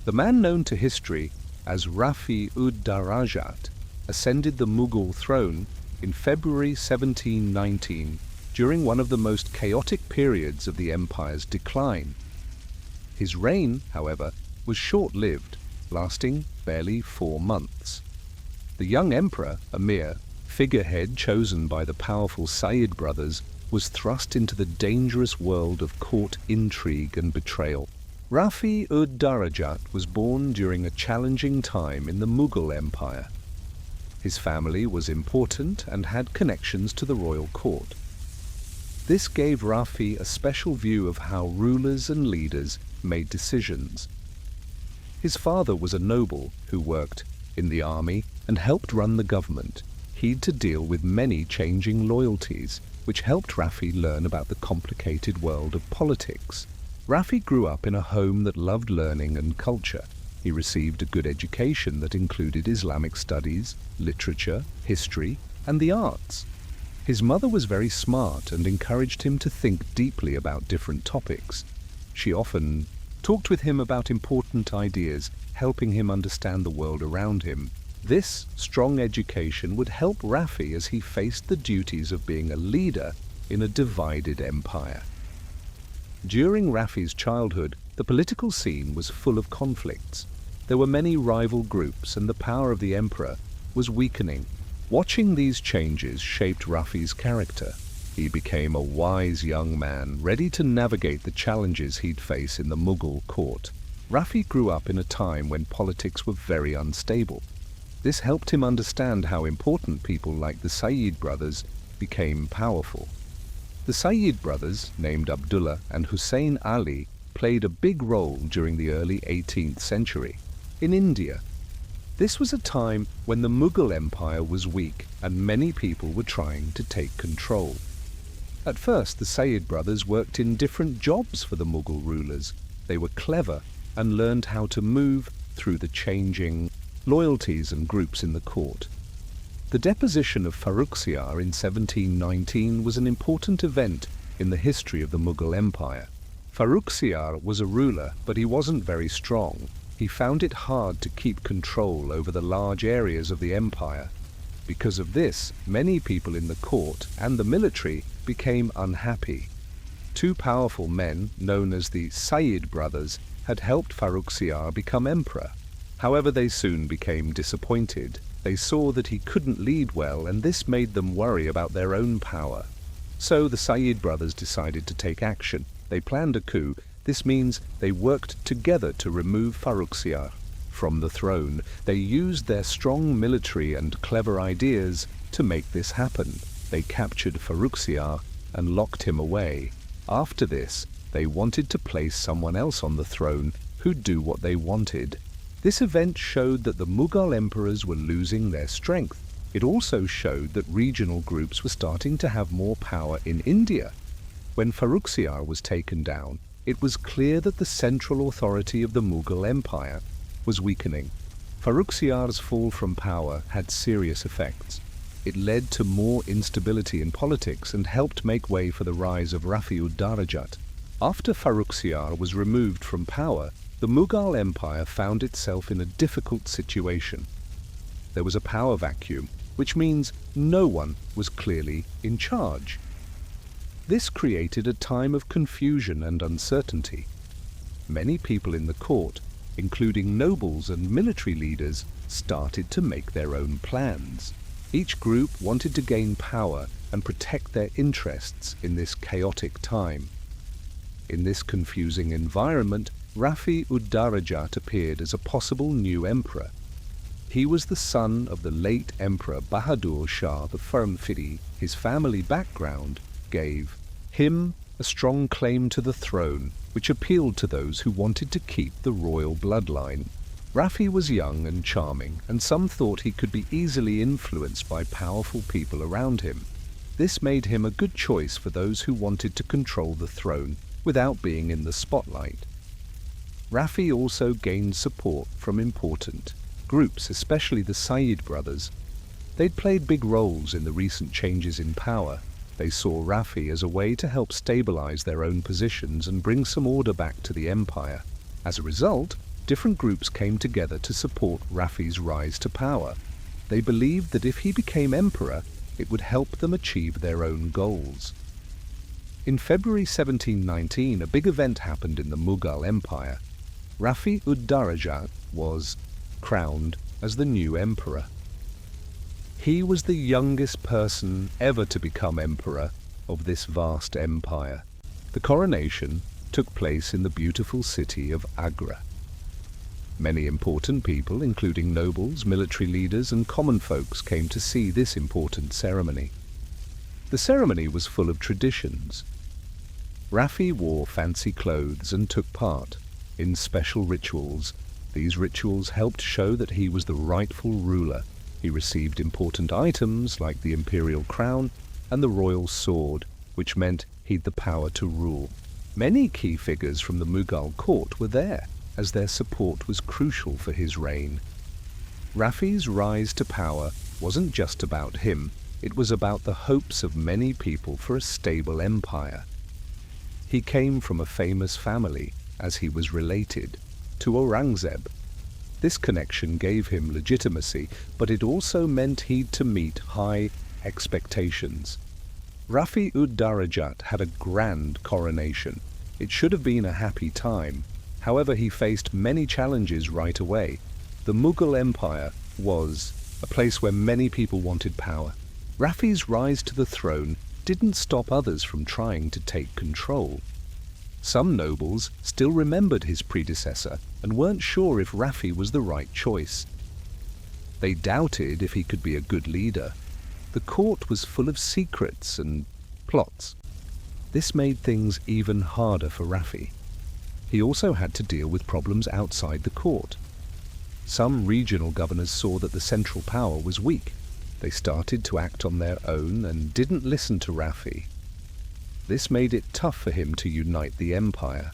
The man known to history as Rafi ud-Darajat ascended the Mughal throne in February 1719 during one of the most chaotic periods of the empire's decline. His reign, however, was short-lived, lasting barely 4 months. The young emperor, a mere figurehead chosen by the powerful Sayyid Brothers, was thrust into the dangerous world of court intrigue and betrayal. Rafi ud-Darajat was born during a challenging time in the Mughal Empire. His family was important and had connections to the royal court. This gave Rafi a special view of how rulers and leaders made decisions. His father was a noble who worked in the army and helped run the government. He had to deal with many changing loyalties, which helped Rafi learn about the complicated world of politics. Rafi grew up in a home that loved learning and culture. He received a good education that included Islamic studies, literature, history, and the arts. His mother was very smart and encouraged him to think deeply about different topics. She often talked with him about important ideas, helping him understand the world around him. This strong education would help Rafi as he faced the duties of being a leader in a divided empire. During Rafi's childhood, the political scene was full of conflicts. There were many rival groups and the power of the emperor was weakening. Watching these changes shaped Rafi's character. He became a wise young man, ready to navigate the challenges he'd face in the Mughal court. Rafi grew up in a time when politics were very unstable. This helped him understand how important people like the Sayyid Brothers became powerful. The Sayyid Brothers, named Abdullah and Hussein Ali, played a big role during the early 18th century. In India, this was a time when the Mughal Empire was weak and many people were trying to take control. At first, the Sayyid Brothers worked in different jobs for the Mughal rulers. They were clever and learned how to move through the changing loyalties and groups in the court. The deposition of Farrukhsiyar in 1719 was an important event in the history of the Mughal Empire. Farrukhsiyar was a ruler, but he wasn't very strong. He found it hard to keep control over the large areas of the empire. Because of this, many people in the court and the military became unhappy. 2 powerful men, known as the Sayyid Brothers, had helped Farrukhsiyar become emperor. However, they soon became disappointed. They saw that he couldn't lead well, and this made them worry about their own power. So the Sayyid Brothers decided to take action. They planned a coup. This means they worked together to remove Farrukhsiyar from the throne. They used their strong military and clever ideas to make this happen. They captured Farrukhsiyar and locked him away. After this, they wanted to place someone else on the throne who'd do what they wanted. This event showed that the Mughal emperors were losing their strength. It also showed that regional groups were starting to have more power in India. When Farrukhsiyar was taken down, it was clear that the central authority of the Mughal Empire was weakening. Farrukhsiyar's fall from power had serious effects. It led to more instability in politics and helped make way for the rise of Rafi ud-Darajat. After Farrukhsiyar was removed from power, the Mughal Empire found itself in a difficult situation. There was a power vacuum, which means no one was clearly in charge. This created a time of confusion and uncertainty. Many people in the court, including nobles and military leaders, started to make their own plans. Each group wanted to gain power and protect their interests in this chaotic time. In this confusing environment, Rafi ud-Darajat appeared as a possible new emperor. He was the son of the late Emperor Bahadur Shah I. His family background gave him a strong claim to the throne, which appealed to those who wanted to keep the royal bloodline. Rafi was young and charming, and some thought he could be easily influenced by powerful people around him. This made him a good choice for those who wanted to control the throne without being in the spotlight. Rafi also gained support from important groups, especially the Sayyid Brothers. They'd played big roles in the recent changes in power. They saw Rafi as a way to help stabilize their own positions and bring some order back to the empire. As a result, different groups came together to support Rafi's rise to power. They believed that if he became emperor, it would help them achieve their own goals. In February 1719, a big event happened in the Mughal Empire. Rafi ud-Darajat was crowned as the new emperor. He was the youngest person ever to become emperor of this vast empire. The coronation took place in the beautiful city of Agra. Many important people, including nobles, military leaders, and common folks, came to see this important ceremony. The ceremony was full of traditions. Rafi wore fancy clothes and took part in special rituals. These rituals helped show that he was the rightful ruler. He received important items like the imperial crown and the royal sword, which meant he'd the power to rule. Many key figures from the Mughal court were there, as their support was crucial for his reign. Rafi's rise to power wasn't just about him, it was about the hopes of many people for a stable empire. He came from a famous family, as he was related to Aurangzeb. This connection gave him legitimacy, but it also meant he'd to meet high expectations. Rafi ud-Darajat had a grand coronation. It should have been a happy time. However, he faced many challenges right away. The Mughal Empire was a place where many people wanted power. Rafi's rise to the throne didn't stop others from trying to take control. Some nobles still remembered his predecessor and weren't sure if Rafi was the right choice. They doubted if he could be a good leader. The court was full of secrets and plots. This made things even harder for Rafi. He also had to deal with problems outside the court. Some regional governors saw that the central power was weak. They started to act on their own and didn't listen to Rafi. This made it tough for him to unite the empire.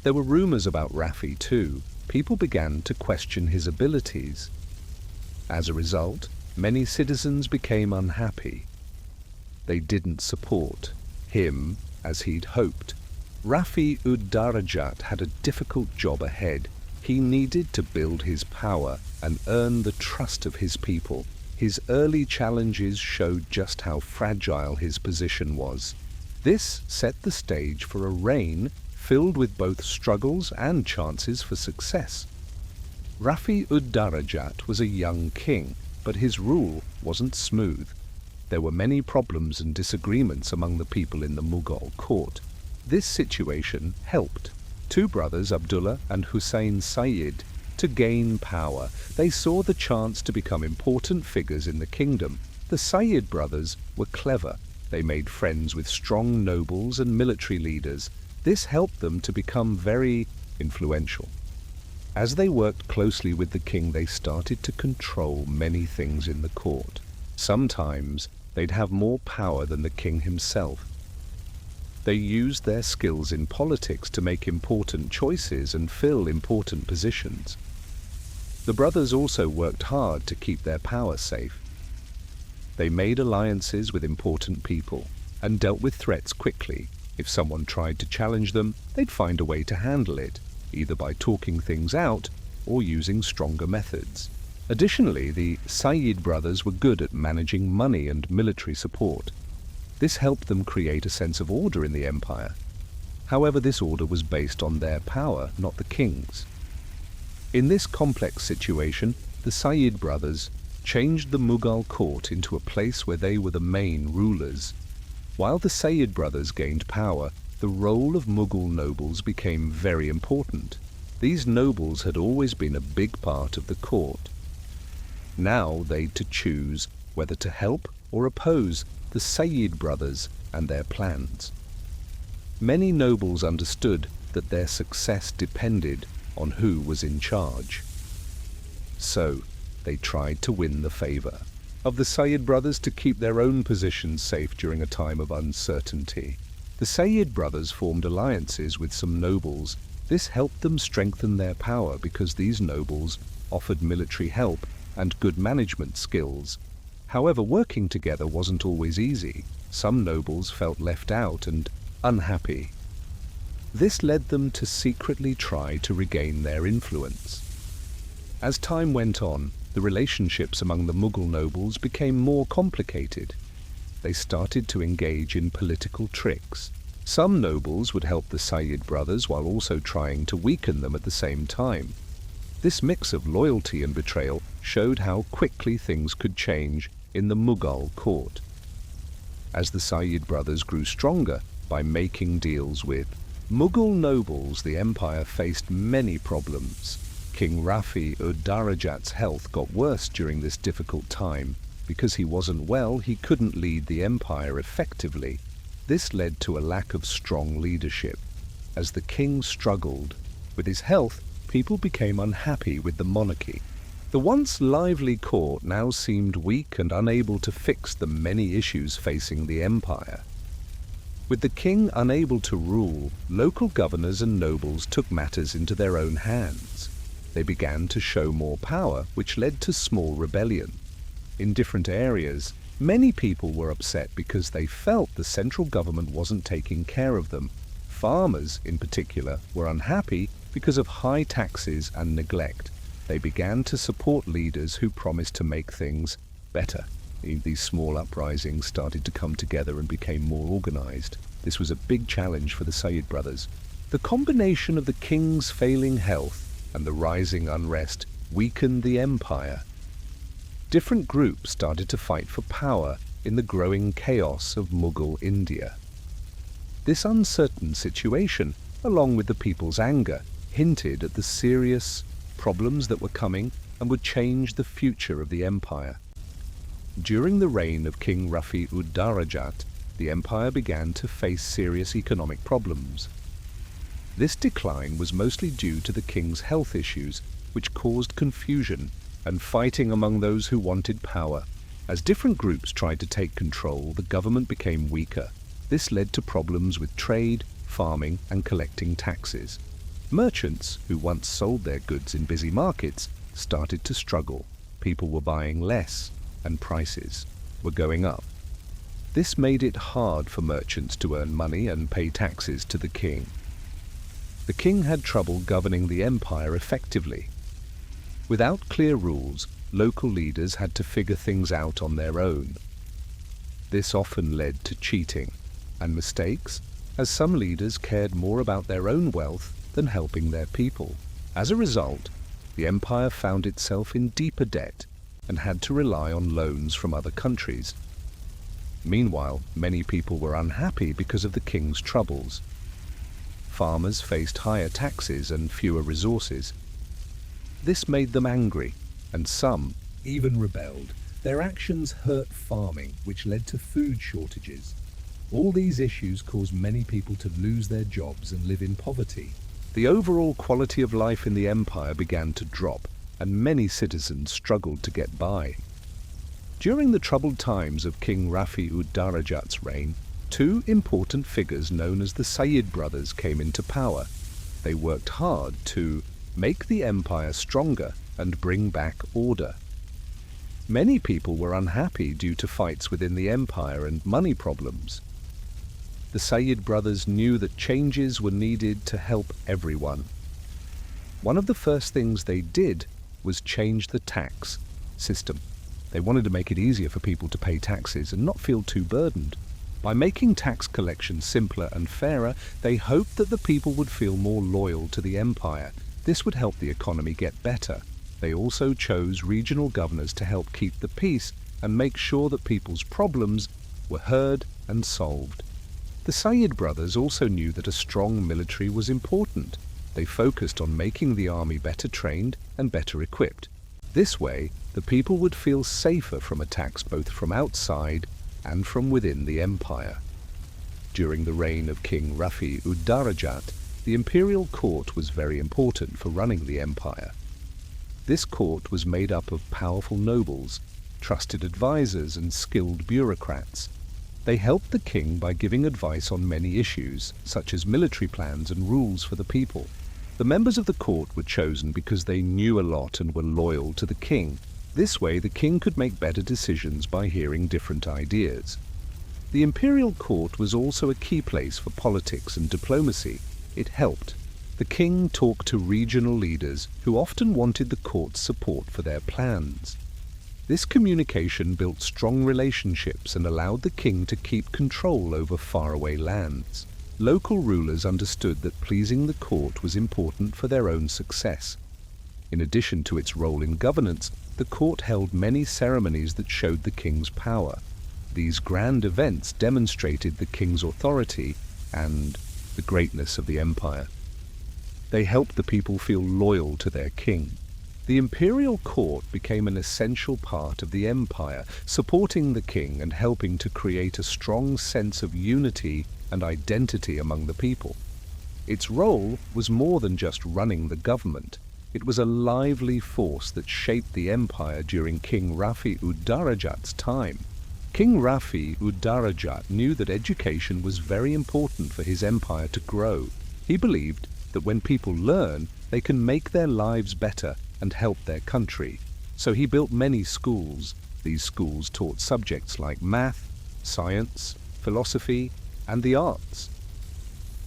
There were rumors about Rafi too. People began to question his abilities. As a result, many citizens became unhappy. They didn't support him as he'd hoped. Rafi ud-Darajat had a difficult job ahead. He needed to build his power and earn the trust of his people. His early challenges showed just how fragile his position was. This set the stage for a reign filled with both struggles and chances for success. Rafi ud-Darajat was a young king, but his rule wasn't smooth. There were many problems and disagreements among the people in the Mughal court. This situation helped two brothers, Abdullah and Hussein Sayyid, to gain power. They saw the chance to become important figures in the kingdom. The Sayyid brothers were clever. They made friends with strong nobles and military leaders. This helped them to become very influential. As they worked closely with the king, they started to control many things in the court. Sometimes they'd have more power than the king himself. They used their skills in politics to make important choices and fill important positions. The brothers also worked hard to keep their power safe. They made alliances with important people and dealt with threats quickly. If someone tried to challenge them, they'd find a way to handle it, either by talking things out or using stronger methods. Additionally, the Sayyid brothers were good at managing money and military support. This helped them create a sense of order in the empire. However, this order was based on their power, not the king's. In this complex situation, the Sayyid brothers changed the Mughal court into a place where they were the main rulers. While the Sayyid brothers gained power, the role of Mughal nobles became very important. These nobles had always been a big part of the court. Now they'd to choose whether to help or oppose the Sayyid brothers and their plans. Many nobles understood that their success depended on who was in charge. So they tried to win the favor of the Sayyid brothers to keep their own positions safe during a time of uncertainty. The Sayyid brothers formed alliances with some nobles. This helped them strengthen their power because these nobles offered military help and good management skills. However, working together wasn't always easy. Some nobles felt left out and unhappy. This led them to secretly try to regain their influence. As time went on, the relationships among the Mughal nobles became more complicated. They started to engage in political tricks. Some nobles would help the Sayyid brothers while also trying to weaken them at the same time. This mix of loyalty and betrayal showed how quickly things could change in the Mughal court. As the Sayyid brothers grew stronger by making deals with Mughal nobles, the empire faced many problems. King Rafi ud-Darajat's health got worse during this difficult time. Because he wasn't well, he couldn't lead the empire effectively. This led to a lack of strong leadership. As the king struggled with his health, people became unhappy with the monarchy. The once lively court now seemed weak and unable to fix the many issues facing the empire. With the king unable to rule, local governors and nobles took matters into their own hands. They began to show more power, which led to small rebellion. In different areas, many people were upset because they felt the central government wasn't taking care of them. Farmers, in particular, were unhappy because of high taxes and neglect. They began to support leaders who promised to make things better. These small uprisings started to come together and became more organized. This was a big challenge for the Sayyid brothers. The combination of the king's failing health and the rising unrest weakened the empire. Different groups started to fight for power in the growing chaos of Mughal India. This uncertain situation, along with the people's anger, hinted at the serious problems that were coming and would change the future of the empire. During the reign of King Rafi ud-Darajat, the empire began to face serious economic problems. This decline was mostly due to the king's health issues, which caused confusion and fighting among those who wanted power. As different groups tried to take control, the government became weaker. This led to problems with trade, farming, and collecting taxes. Merchants, who once sold their goods in busy markets, started to struggle. People were buying less, and prices were going up. This made it hard for merchants to earn money and pay taxes to the king. The king had trouble governing the empire effectively. Without clear rules, local leaders had to figure things out on their own. This often led to cheating and mistakes, as some leaders cared more about their own wealth than helping their people. As a result, the empire found itself in deeper debt and had to rely on loans from other countries. Meanwhile, many people were unhappy because of the king's troubles. Farmers faced higher taxes and fewer resources. This made them angry, and some even rebelled. Their actions hurt farming, which led to food shortages. All these issues caused many people to lose their jobs and live in poverty. The overall quality of life in the empire began to drop, and many citizens struggled to get by. During the troubled times of King Rafi ud-Darajat's reign, two important figures known as the Sayyid Brothers came into power. They worked hard to make the empire stronger and bring back order. Many people were unhappy due to fights within the empire and money problems. The Sayyid brothers knew that changes were needed to help everyone. One of the first things they did was change the tax system. They wanted to make it easier for people to pay taxes and not feel too burdened. By making tax collection simpler and fairer, they hoped that the people would feel more loyal to the empire. This would help the economy get better. They also chose regional governors to help keep the peace and make sure that people's problems were heard and solved. The Sayyid brothers also knew that a strong military was important. They focused on making the army better trained and better equipped. This way, the people would feel safer from attacks both from outside and from within the empire. During the reign of King Rafi ud-Darajat, the imperial court was very important for running the empire. This court was made up of powerful nobles, trusted advisors, and skilled bureaucrats. They helped the king by giving advice on many issues, such as military plans and rules for the people. The members of the court were chosen because they knew a lot and were loyal to the king. This way, the king could make better decisions by hearing different ideas. The imperial court was also a key place for politics and diplomacy. It helped. The king talked to regional leaders who often wanted the court's support for their plans. This communication built strong relationships and allowed the king to keep control over faraway lands. Local rulers understood that pleasing the court was important for their own success. In addition to its role in governance, the court held many ceremonies that showed the king's power. These grand events demonstrated the king's authority and the greatness of the empire. They helped the people feel loyal to their king. The imperial court became an essential part of the empire, supporting the king and helping to create a strong sense of unity and identity among the people. Its role was more than just running the government. It was a lively force that shaped the empire during King Rafi ud-Darajat's time. King Rafi ud-Darajat knew that education was very important for his empire to grow. He believed that when people learn, they can make their lives better and help their country. So he built many schools. These schools taught subjects like math, science, philosophy, and the arts.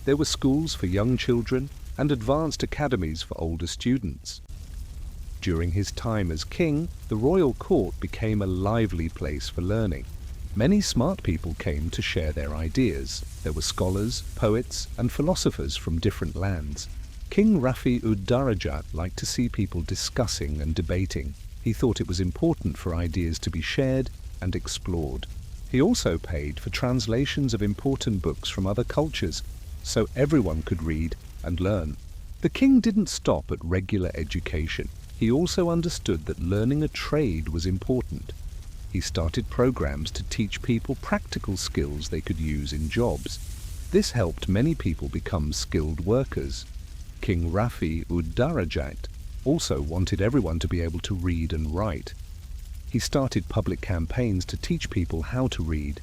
There were schools for young children and advanced academies for older students. During his time as king, the royal court became a lively place for learning. Many smart people came to share their ideas. There were scholars, poets, and philosophers from different lands. King Rafi ud-Darajat liked to see people discussing and debating. He thought it was important for ideas to be shared and explored. He also paid for translations of important books from other cultures, so everyone could read and learn. The king didn't stop at regular education. He also understood that learning a trade was important. He started programs to teach people practical skills they could use in jobs. This helped many people become skilled workers. King Rafi ud-Darajat also wanted everyone to be able to read and write. He started public campaigns to teach people how to read.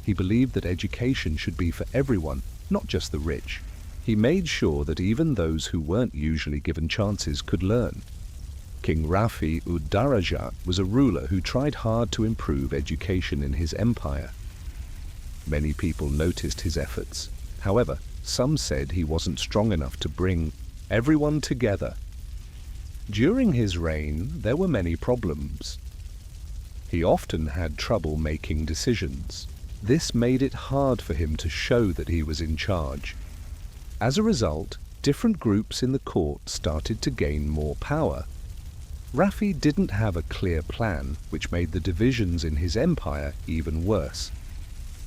He believed that education should be for everyone, not just the rich. He made sure that even those who weren't usually given chances could learn. King Rafi ud-Darajat was a ruler who tried hard to improve education in his empire. Many people noticed his efforts. However, some said he wasn't strong enough to bring everyone together. During his reign, there were many problems. He often had trouble making decisions. This made it hard for him to show that he was in charge. As a result, different groups in the court started to gain more power. Rafi didn't have a clear plan, which made the divisions in his empire even worse.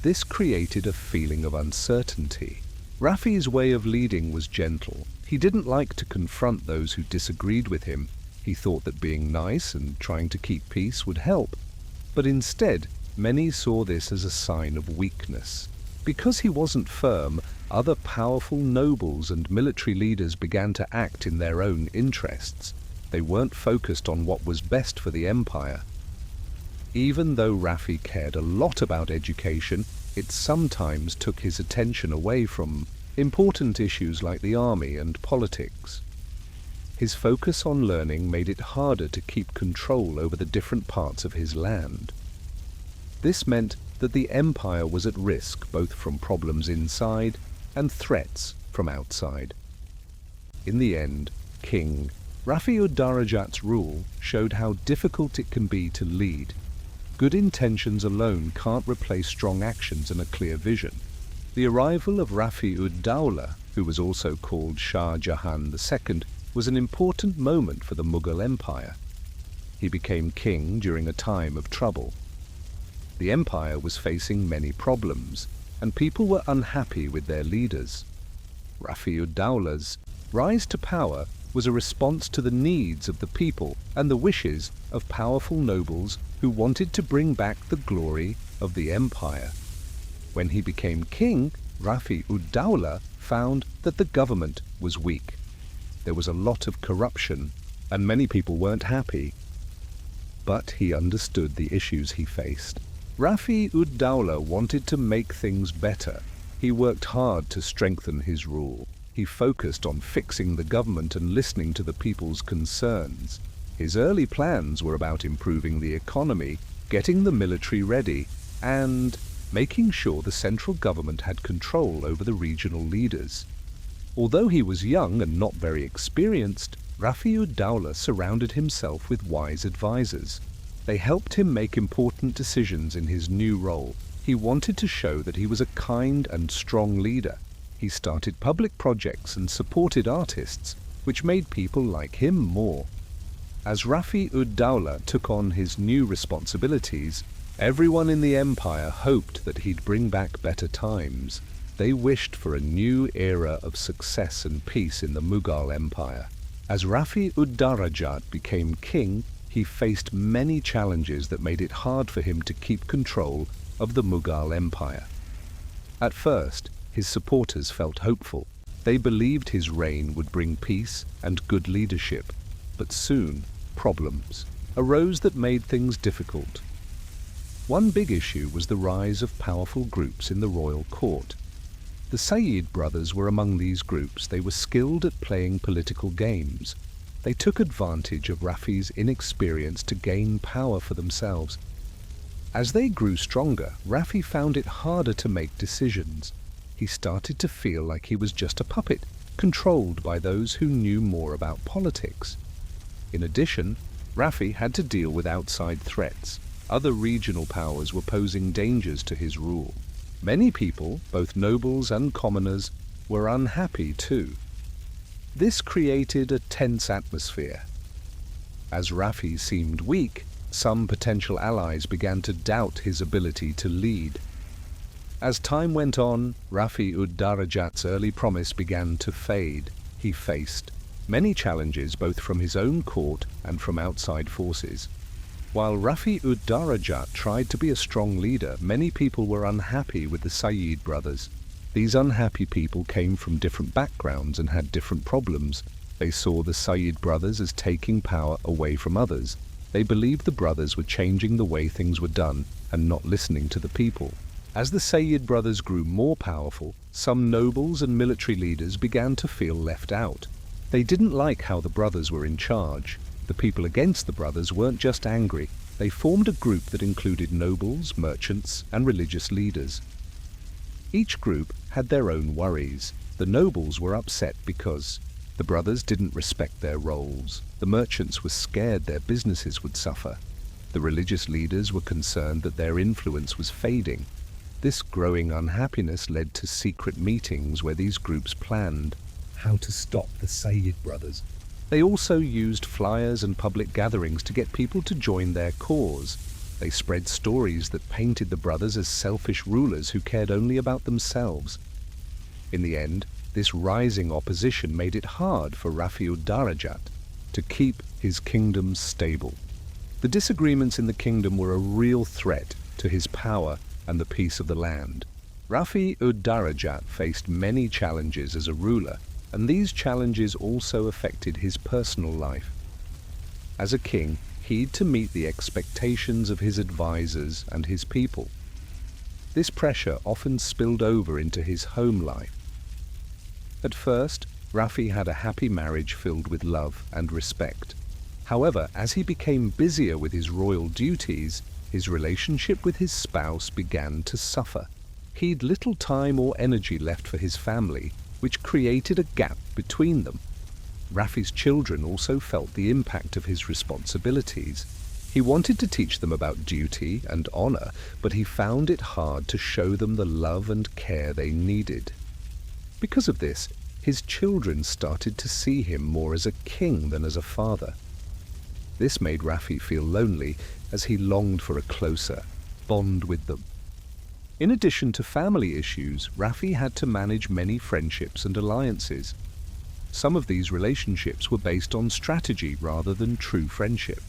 This created a feeling of uncertainty. Rafi's way of leading was gentle. He didn't like to confront those who disagreed with him. He thought that being nice and trying to keep peace would help. But instead, many saw this as a sign of weakness. Because he wasn't firm, other powerful nobles and military leaders began to act in their own interests. They weren't focused on what was best for the empire. Even though Rafi cared a lot about education, it sometimes took his attention away from important issues like the army and politics. His focus on learning made it harder to keep control over the different parts of his land. This meant that the empire was at risk both from problems inside and threats from outside. In the end, King Rafi ud-Darajat's rule showed how difficult it can be to lead. Good intentions alone can't replace strong actions and a clear vision. The arrival of Rafi ud-Daula, who was also called Shah Jahan II, was an important moment for the Mughal Empire. He became king during a time of trouble. The empire was facing many problems, and people were unhappy with their leaders. Rafi ud-Daula's rise to power was a response to the needs of the people and the wishes of powerful nobles who wanted to bring back the glory of the empire. When he became king, Rafi ud-Daula found that the government was weak. There was a lot of corruption, and many people weren't happy. But he understood the issues he faced. Rafi ud-Daula wanted to make things better. He worked hard to strengthen his rule. He focused on fixing the government and listening to the people's concerns. His early plans were about improving the economy, getting the military ready, and making sure the central government had control over the regional leaders. Although he was young and not very experienced, Rafi ud-Daula surrounded himself with wise advisors. They helped him make important decisions in his new role. He wanted to show that he was a kind and strong leader. He started public projects and supported artists, which made people like him more. As Rafi ud-Daula took on his new responsibilities, everyone in the empire hoped that he'd bring back better times. They wished for a new era of success and peace in the Mughal Empire. As Rafi ud-Darajat became king, he faced many challenges that made it hard for him to keep control of the Mughal Empire. At first, his supporters felt hopeful. They believed his reign would bring peace and good leadership. But soon, problems arose that made things difficult. One big issue was the rise of powerful groups in the royal court. The Sayyid brothers were among these groups. They were skilled at playing political games. They took advantage of Rafi's inexperience to gain power for themselves. As they grew stronger, Rafi found it harder to make decisions. He started to feel like he was just a puppet, controlled by those who knew more about politics. In addition, Rafi had to deal with outside threats. Other regional powers were posing dangers to his rule. Many people, both nobles and commoners, were unhappy too. This created a tense atmosphere. As Rafi seemed weak, some potential allies began to doubt his ability to lead. As time went on, Rafi ud-Darajat's early promise began to fade. He faced many challenges both from his own court and from outside forces. While Rafi ud-Darajat tried to be a strong leader, many people were unhappy with the Sayyid brothers. These unhappy people came from different backgrounds and had different problems. They saw the Sayyid brothers as taking power away from others. They believed the brothers were changing the way things were done and not listening to the people. As the Sayyid brothers grew more powerful, some nobles and military leaders began to feel left out. They didn't like how the brothers were in charge. The people against the brothers weren't just angry. They formed a group that included nobles, merchants, and religious leaders. Each group had their own worries. The nobles were upset because the brothers didn't respect their roles. The merchants were scared their businesses would suffer. The religious leaders were concerned that their influence was fading. This growing unhappiness led to secret meetings where these groups planned how to stop the Sayyid brothers. They also used flyers and public gatherings to get people to join their cause. They spread stories that painted the brothers as selfish rulers who cared only about themselves. In the end, this rising opposition made it hard for Rafi ud-Darajat to keep his kingdom stable. The disagreements in the kingdom were a real threat to his power and the peace of the land. Rafi ud-Darajat faced many challenges as a ruler, and these challenges also affected his personal life. As a king, he had to meet the expectations of his advisors and his people. This pressure often spilled over into his home life. At first, Rafi had a happy marriage filled with love and respect. However, as he became busier with his royal duties, his relationship with his spouse began to suffer. He'd little time or energy left for his family, which created a gap between them. Rafi's children also felt the impact of his responsibilities. He wanted to teach them about duty and honor, but he found it hard to show them the love and care they needed. Because of this, his children started to see him more as a king than as a father. This made Rafi feel lonely, as he longed for a closer bond with them. In addition to family issues, Rafi had to manage many friendships and alliances. Some of these relationships were based on strategy rather than true friendship.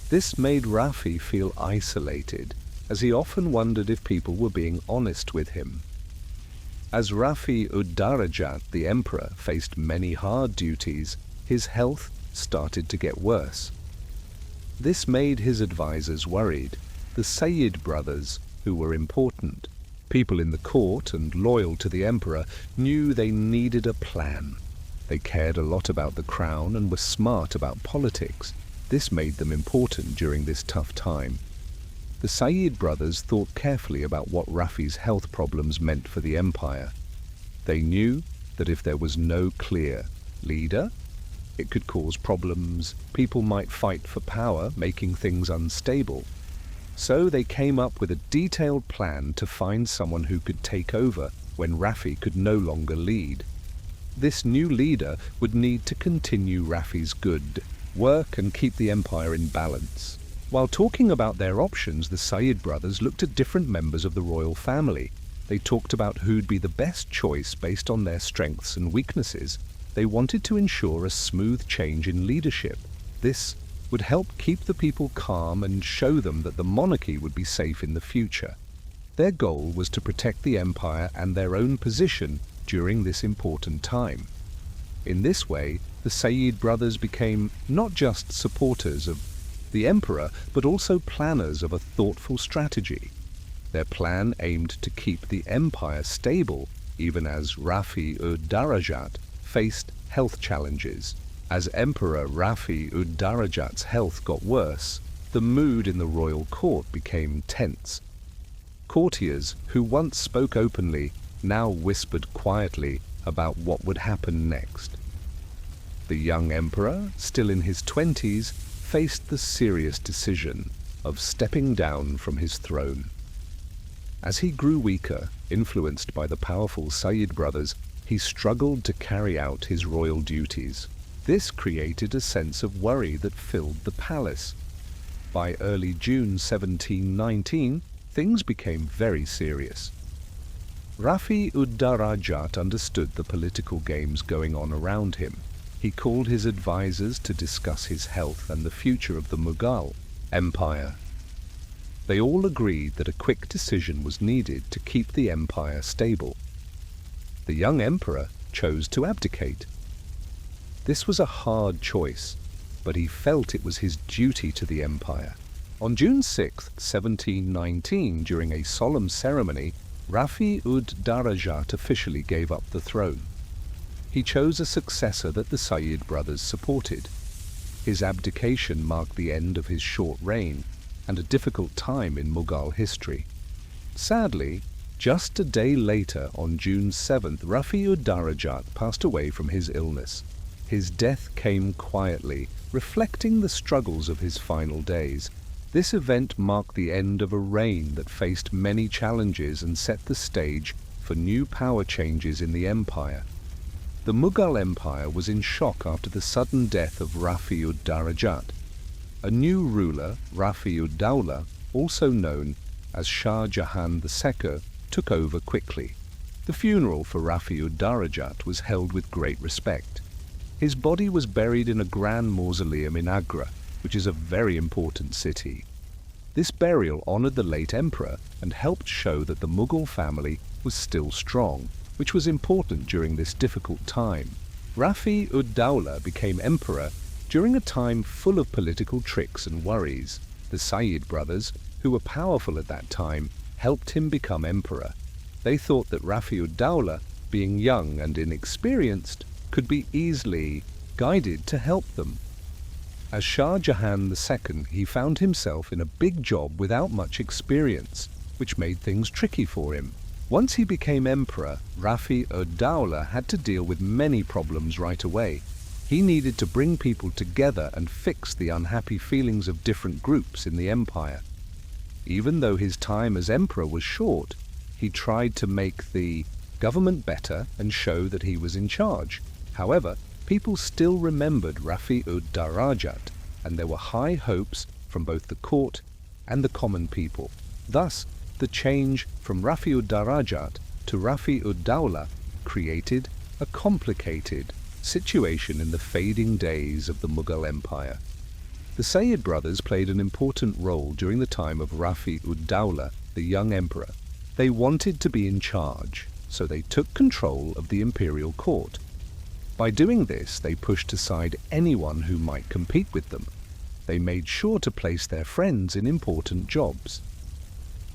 This made Rafi feel isolated, as he often wondered if people were being honest with him. As Rafi ud-Darajat, the emperor, faced many hard duties, his health started to get worse. This made his advisors worried. The Sayyid brothers, who were important, people in the court and loyal to the emperor, knew they needed a plan. They cared a lot about the crown and were smart about politics. This made them important during this tough time. The Sayyid brothers thought carefully about what Rafi's health problems meant for the empire. They knew that if there was no clear leader, it could cause problems. People might fight for power, making things unstable. So they came up with a detailed plan to find someone who could take over when Rafi could no longer lead. This new leader would need to continue Rafi's good work and keep the empire in balance. While talking about their options, the Sayyid brothers looked at different members of the royal family. They talked about who'd be the best choice based on their strengths and weaknesses. They wanted to ensure a smooth change in leadership. This would help keep the people calm and show them that the monarchy would be safe in the future. Their goal was to protect the empire and their own position during this important time. In this way, the Sayyid brothers became not just supporters of the emperor, but also planners of a thoughtful strategy. Their plan aimed to keep the empire stable, even as Rafi ud-Darajat faced health challenges. As Emperor Rafi ud-Darajat's health got worse, the mood in the royal court became tense. Courtiers, who once spoke openly, now whispered quietly about what would happen next. The young emperor, still in his 20s, faced the serious decision of stepping down from his throne. As he grew weaker, influenced by the powerful Sayyid brothers, he struggled to carry out his royal duties. This created a sense of worry that filled the palace. By early June 1719, things became very serious. Rafi ud-Darajat understood the political games going on around him. He called his advisors to discuss his health and the future of the Mughal Empire. They all agreed that a quick decision was needed to keep the empire stable. The young emperor chose to abdicate. This was a hard choice, but he felt it was his duty to the empire. On June 6, 1719, during a solemn ceremony, Rafi ud-Darajat officially gave up the throne. He chose a successor that the Sayyid brothers supported. His abdication marked the end of his short reign and a difficult time in Mughal history. Sadly, just a day later, on June 7th, Rafi ud-Darajat passed away from his illness. His death came quietly, reflecting the struggles of his final days. This event marked the end of a reign that faced many challenges and set the stage for new power changes in the empire. The Mughal Empire was in shock after the sudden death of Rafi ud-Darajat. A new ruler, Rafi ud-Daula, also known as Shah Jahan II, took over quickly. The funeral for Rafi ud-Darajat was held with great respect. His body was buried in a grand mausoleum in Agra, which is a very important city. This burial honored the late emperor and helped show that the Mughal family was still strong, which was important during this difficult time. Rafi ud-Daula became emperor during a time full of political tricks and worries. The Sayyid brothers, who were powerful at that time, helped him become emperor. They thought that Rafi ud-Daula, being young and inexperienced, could be easily guided to help them. As Shah Jahan II, he found himself in a big job without much experience, which made things tricky for him. Once he became emperor, Rafi ud-Daula had to deal with many problems right away. He needed to bring people together and fix the unhappy feelings of different groups in the empire. Even though his time as emperor was short, he tried to make the government better and show that he was in charge. However, people still remembered Rafi ud-Darajat, and there were high hopes from both the court and the common people. Thus, the change from Rafi ud-Darajat to Rafi ud-Daula created a complicated situation in the fading days of the Mughal Empire. The Sayyid brothers played an important role during the time of Rafi ud-Daula, the young emperor. They wanted to be in charge, so they took control of the imperial court. By doing this, they pushed aside anyone who might compete with them. They made sure to place their friends in important jobs.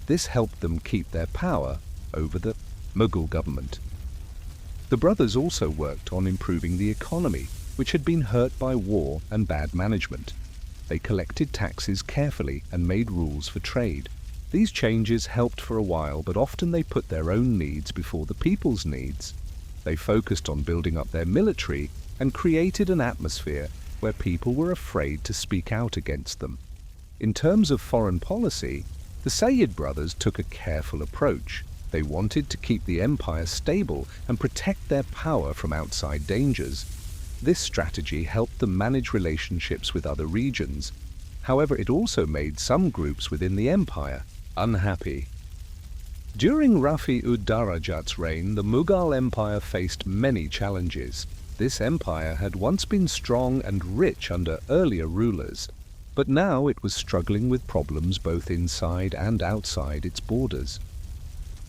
This helped them keep their power over the Mughal government. The brothers also worked on improving the economy, which had been hurt by war and bad management. They collected taxes carefully and made rules for trade. These changes helped for a while, but often they put their own needs before the people's needs. They focused on building up their military and created an atmosphere where people were afraid to speak out against them. In terms of foreign policy, the Sayyid brothers took a careful approach. They wanted to keep the empire stable and protect their power from outside dangers. This strategy helped them manage relationships with other regions. However, it also made some groups within the empire unhappy. During Rafi ud-Darajat's reign, the Mughal Empire faced many challenges. This empire had once been strong and rich under earlier rulers, but now it was struggling with problems both inside and outside its borders.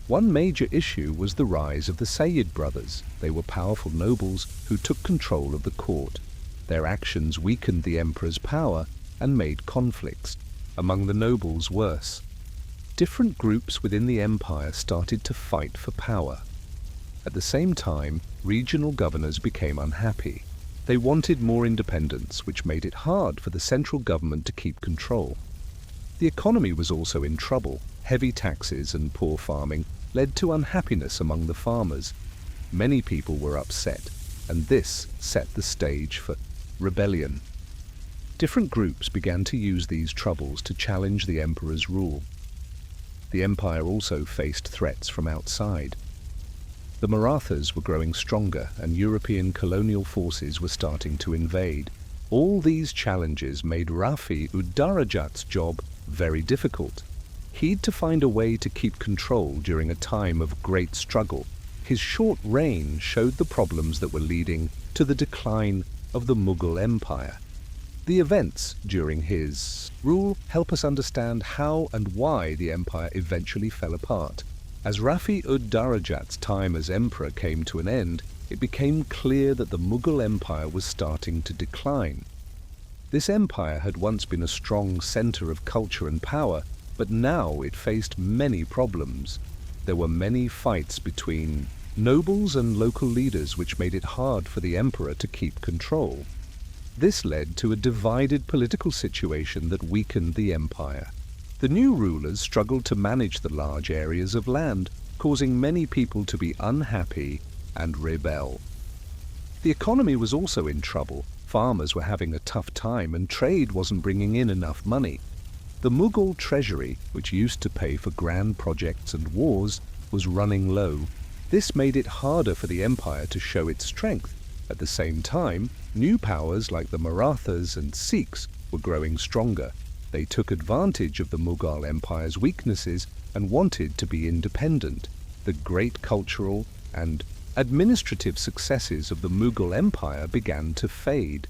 One major issue was the rise of the Sayyid brothers. They were powerful nobles who took control of the court. Their actions weakened the emperor's power and made conflicts among the nobles worse. Different groups within the empire started to fight for power. At the same time, regional governors became unhappy. They wanted more independence, which made it hard for the central government to keep control. The economy was also in trouble. Heavy taxes and poor farming led to unhappiness among the farmers. Many people were upset, and this set the stage for rebellion. Different groups began to use these troubles to challenge the emperor's rule. The empire also faced threats from outside. The Marathas were growing stronger, and European colonial forces were starting to invade. All these challenges made Rafi ud-Darajat's job very difficult. He'd to find a way to keep control during a time of great struggle. His short reign showed the problems that were leading to the decline of the Mughal Empire. The events during his rule help us understand how and why the empire eventually fell apart. As Rafi ud-Darajat's time as emperor came to an end, it became clear that the Mughal Empire was starting to decline. This empire had once been a strong center of culture and power, but now it faced many problems. There were many fights between nobles and local leaders, which made it hard for the emperor to keep control. This led to a divided political situation that weakened the empire. The new rulers struggled to manage the large areas of land, causing many people to be unhappy and rebel. The economy was also in trouble. Farmers were having a tough time and trade wasn't bringing in enough money. The Mughal treasury, which used to pay for grand projects and wars, was running low. This made it harder for the empire to show its strength. At the same time, new powers like the Marathas and Sikhs were growing stronger. They took advantage of the Mughal Empire's weaknesses and wanted to be independent. The great cultural and administrative successes of the Mughal Empire began to fade.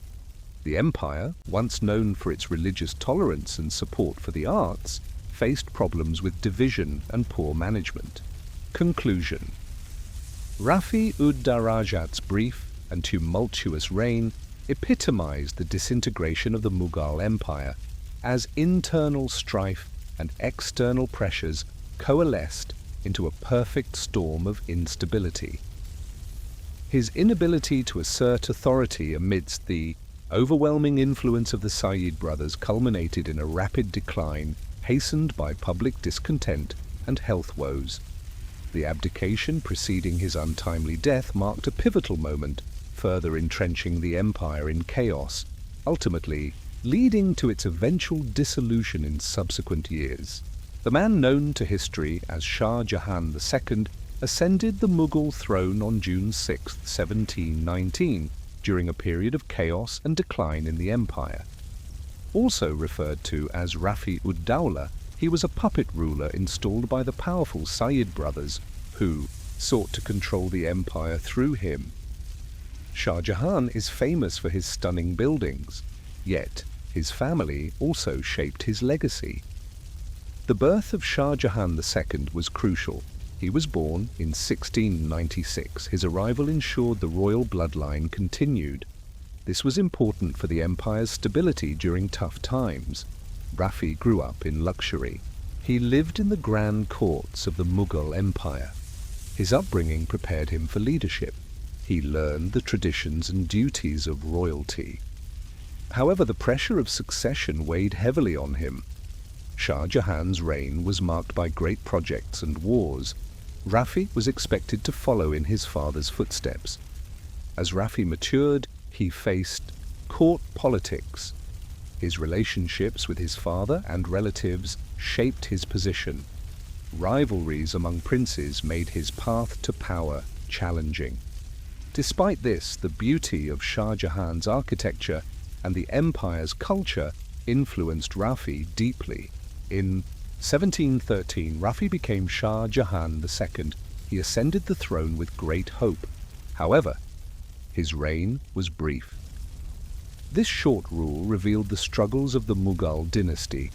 The empire, once known for its religious tolerance and support for the arts, faced problems with division and poor management. Conclusion. Rafi ud-Darajat's brief and tumultuous reign epitomized the disintegration of the Mughal Empire as internal strife and external pressures coalesced into a perfect storm of instability. His inability to assert authority amidst the overwhelming influence of the Sayyid brothers culminated in a rapid decline, hastened by public discontent and health woes. The abdication preceding his untimely death marked a pivotal moment, further entrenching the empire in chaos, ultimately leading to its eventual dissolution in subsequent years. The man known to history as Shah Jahan II ascended the Mughal throne on June 6, 1719, during a period of chaos and decline in the empire. Also referred to as Rafi ud-Daula, he was a puppet ruler installed by the powerful Sayyid brothers, who sought to control the empire through him. Shah Jahan is famous for his stunning buildings, yet his family also shaped his legacy. The birth of Shah Jahan II was crucial. He was born in 1696. His arrival ensured the royal bloodline continued. This was important for the empire's stability during tough times. Rafi grew up in luxury. He lived in the grand courts of the Mughal Empire. His upbringing prepared him for leadership. He learned the traditions and duties of royalty. However, the pressure of succession weighed heavily on him. Shah Jahan's reign was marked by great projects and wars. Rafi was expected to follow in his father's footsteps. As Rafi matured, he faced court politics. His relationships with his father and relatives shaped his position. Rivalries among princes made his path to power challenging. Despite this, the beauty of Shah Jahan's architecture and the empire's culture influenced Rafi deeply. In 1713, Rafi became Shah Jahan II. He ascended the throne with great hope. However, his reign was brief. This short rule revealed the struggles of the Mughal dynasty.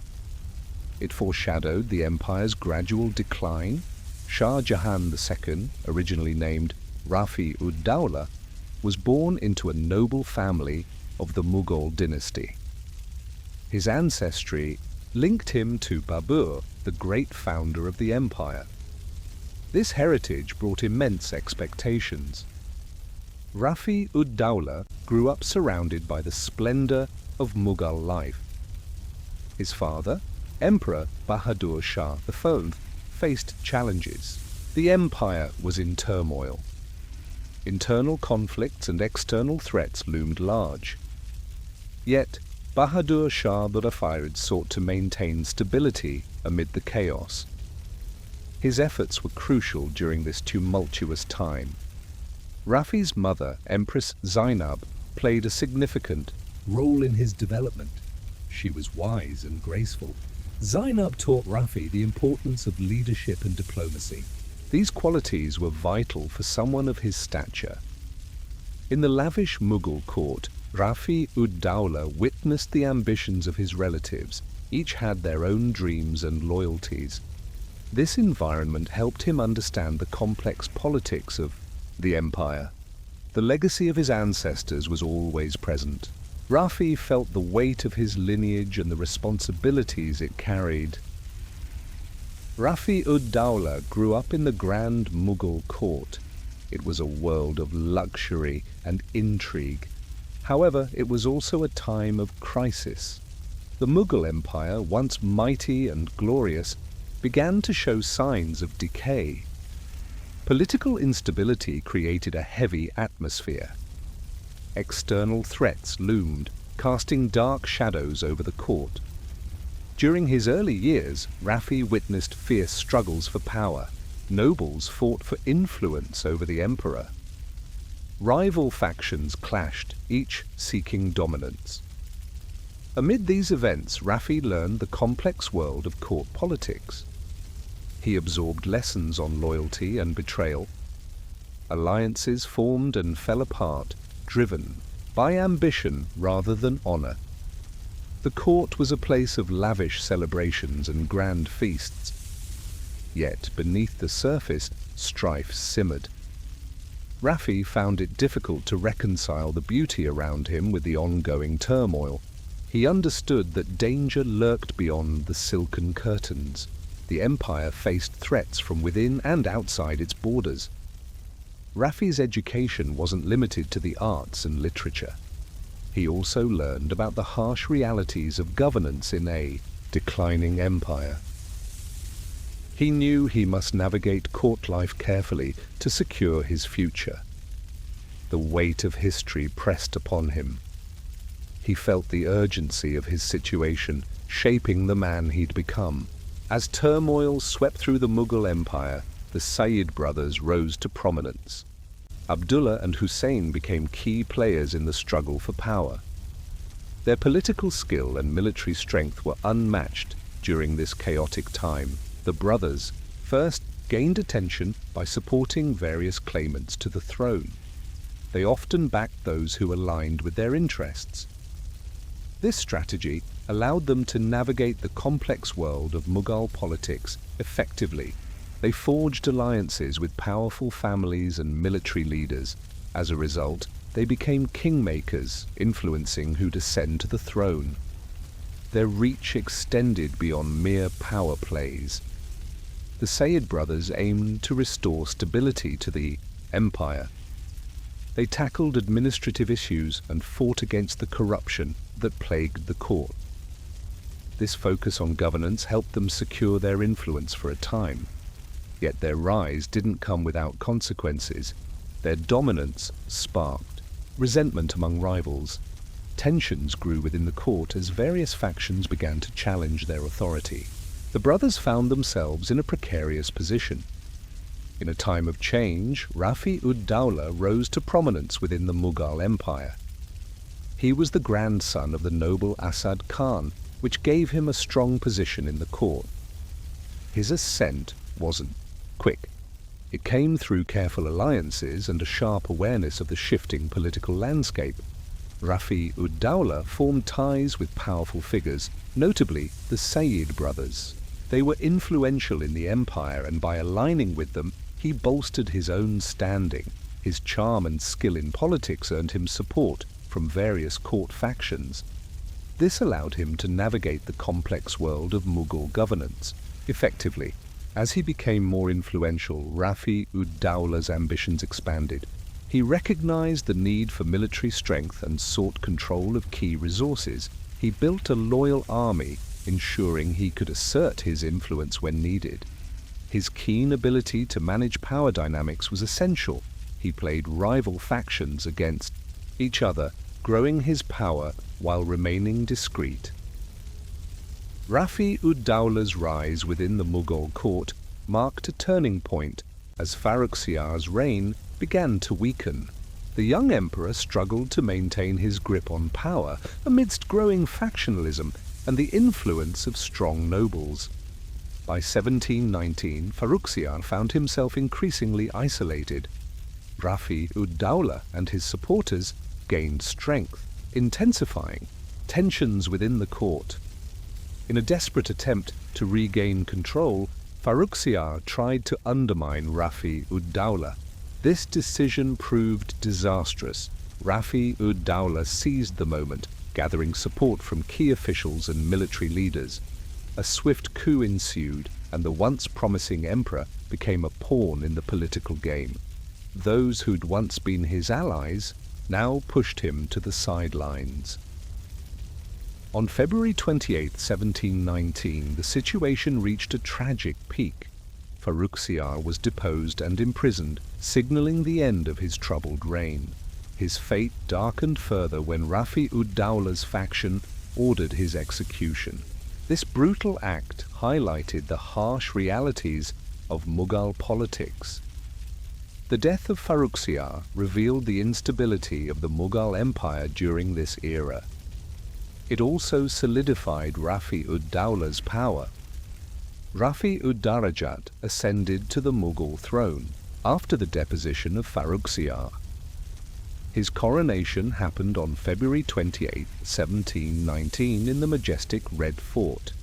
It foreshadowed the empire's gradual decline. Shah Jahan II, originally named Rafi ud-Daula, was born into a noble family of the Mughal dynasty. His ancestry linked him to Babur, the great founder of the empire. This heritage brought immense expectations. Rafi ud-Daula grew up surrounded by the splendor of Mughal life. His father, Emperor Bahadur Shah II, faced challenges. The empire was in turmoil. Internal conflicts and external threats loomed large. Yet, Bahadur Shah Rafi sought to maintain stability amid the chaos. His efforts were crucial during this tumultuous time. Rafi's mother, Empress Zainab, played a significant role in his development. She was wise and graceful. Zainab taught Rafi the importance of leadership and diplomacy. These qualities were vital for someone of his stature. In the lavish Mughal court, Rafi ud-Daula witnessed the ambitions of his relatives. Each had their own dreams and loyalties. This environment helped him understand the complex politics of the empire. The legacy of his ancestors was always present. Rafi felt the weight of his lineage and the responsibilities it carried. Rafi ud-Daula grew up in the grand Mughal court. It was a world of luxury and intrigue. However, it was also a time of crisis. The Mughal Empire, once mighty and glorious, began to show signs of decay. Political instability created a heavy atmosphere. External threats loomed, casting dark shadows over the court. During his early years, Rafi witnessed fierce struggles for power. Nobles fought for influence over the emperor. Rival factions clashed, each seeking dominance. Amid these events, Rafi learned the complex world of court politics. He absorbed lessons on loyalty and betrayal. Alliances formed and fell apart, driven by ambition rather than honor. The court was a place of lavish celebrations and grand feasts. Yet beneath the surface, strife simmered. Rafi found it difficult to reconcile the beauty around him with the ongoing turmoil. He understood that danger lurked beyond the silken curtains. The empire faced threats from within and outside its borders. Rafi's education wasn't limited to the arts and literature. He also learned about the harsh realities of governance in a declining empire. He knew he must navigate court life carefully to secure his future. The weight of history pressed upon him. He felt the urgency of his situation, shaping the man he'd become. As turmoil swept through the Mughal Empire, the Sayyid Brothers rose to prominence. Abdullah and Hussein became key players in the struggle for power. Their political skill and military strength were unmatched during this chaotic time. The brothers first gained attention by supporting various claimants to the throne. They often backed those who aligned with their interests. This strategy allowed them to navigate the complex world of Mughal politics effectively. They forged alliances with powerful families and military leaders. As a result, they became kingmakers, influencing who descend to the throne. Their reach extended beyond mere power plays. The Sayyid brothers aimed to restore stability to the empire. They tackled administrative issues and fought against the corruption that plagued the court. This focus on governance helped them secure their influence for a time. Yet their rise didn't come without consequences. Their dominance sparked resentment among rivals. Tensions grew within the court as various factions began to challenge their authority. The brothers found themselves in a precarious position. In a time of change, Rafi ud-Daula rose to prominence within the Mughal Empire. He was the grandson of the noble Asad Khan, which gave him a strong position in the court. His ascent wasn't quick. It came through careful alliances and a sharp awareness of the shifting political landscape. Rafi ud-Daula formed ties with powerful figures, notably the Sayyid Brothers. They were influential in the empire, and by aligning with them, he bolstered his own standing. His charm and skill in politics earned him support from various court factions. This allowed him to navigate the complex world of Mughal governance effectively. As he became more influential, Rafi ud-Daula's ambitions expanded. He recognized the need for military strength and sought control of key resources. He built a loyal army, ensuring he could assert his influence when needed. His keen ability to manage power dynamics was essential. He played rival factions against each other, growing his power while remaining discreet. Rafi ud-Daula's rise within the Mughal court marked a turning point as Farrukhsiyar's reign began to weaken. The young emperor struggled to maintain his grip on power amidst growing factionalism and the influence of strong nobles. By 1719, Farrukhsiyar found himself increasingly isolated. Rafi ud-Daula and his supporters gained strength, intensifying tensions within the court. In a desperate attempt to regain control, Farrukhsiyar tried to undermine Rafi ud-Daula. This decision proved disastrous. Rafi ud-Daula seized the moment, gathering support from key officials and military leaders. A swift coup ensued, and the once promising emperor became a pawn in the political game. Those who'd once been his allies now pushed him to the sidelines. On February 28, 1719, the situation reached a tragic peak. Farrukhsiyar was deposed and imprisoned, signaling the end of his troubled reign. His fate darkened further when Rafi ud-Daula's faction ordered his execution. This brutal act highlighted the harsh realities of Mughal politics. The death of Farrukhsiyar revealed the instability of the Mughal Empire during this era. It also solidified Rafi ud-Daula's power. Rafi ud-Darajat ascended to the Mughal throne after the deposition of Farrukhsiyar. His coronation happened on February 28, 1719 in the majestic Red Fort.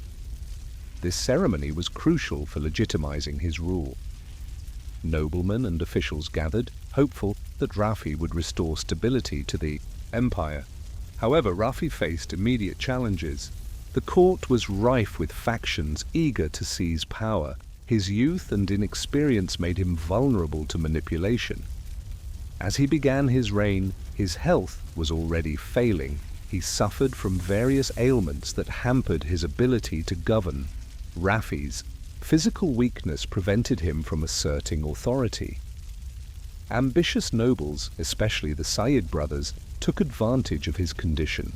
This ceremony was crucial for legitimizing his rule. Noblemen and officials gathered, hopeful that Rafi would restore stability to the empire. However, Rafi faced immediate challenges. The court was rife with factions eager to seize power. His youth and inexperience made him vulnerable to manipulation. As he began his reign, his health was already failing. He suffered from various ailments that hampered his ability to govern. Rafi's physical weakness prevented him from asserting authority. Ambitious nobles, especially the Sayyid Brothers, took advantage of his condition.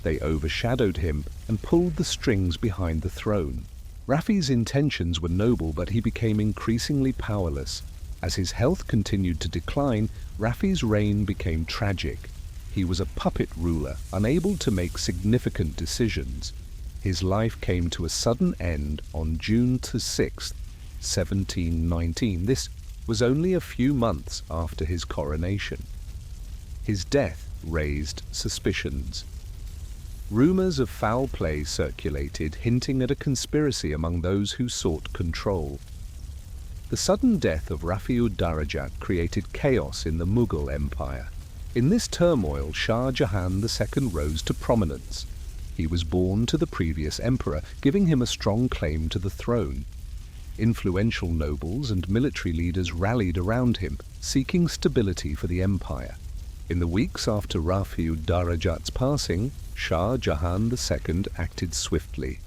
They overshadowed him and pulled the strings behind the throne. Rafi's intentions were noble, but he became increasingly powerless. As his health continued to decline, Rafi's reign became tragic. He was a puppet ruler, unable to make significant decisions. His life came to a sudden end on June 6, 1719. This was only a few months after his coronation. His death raised suspicions. Rumors of foul play circulated, hinting at a conspiracy among those who sought control. The sudden death of Rafi ud-Darajat created chaos in the Mughal Empire. In this turmoil, Shah Jahan II rose to prominence. He was born to the previous emperor, giving him a strong claim to the throne. Influential nobles and military leaders rallied around him, seeking stability for the empire. In the weeks after Rafi ud-Darajat's passing, Shah Jahan II acted swiftly.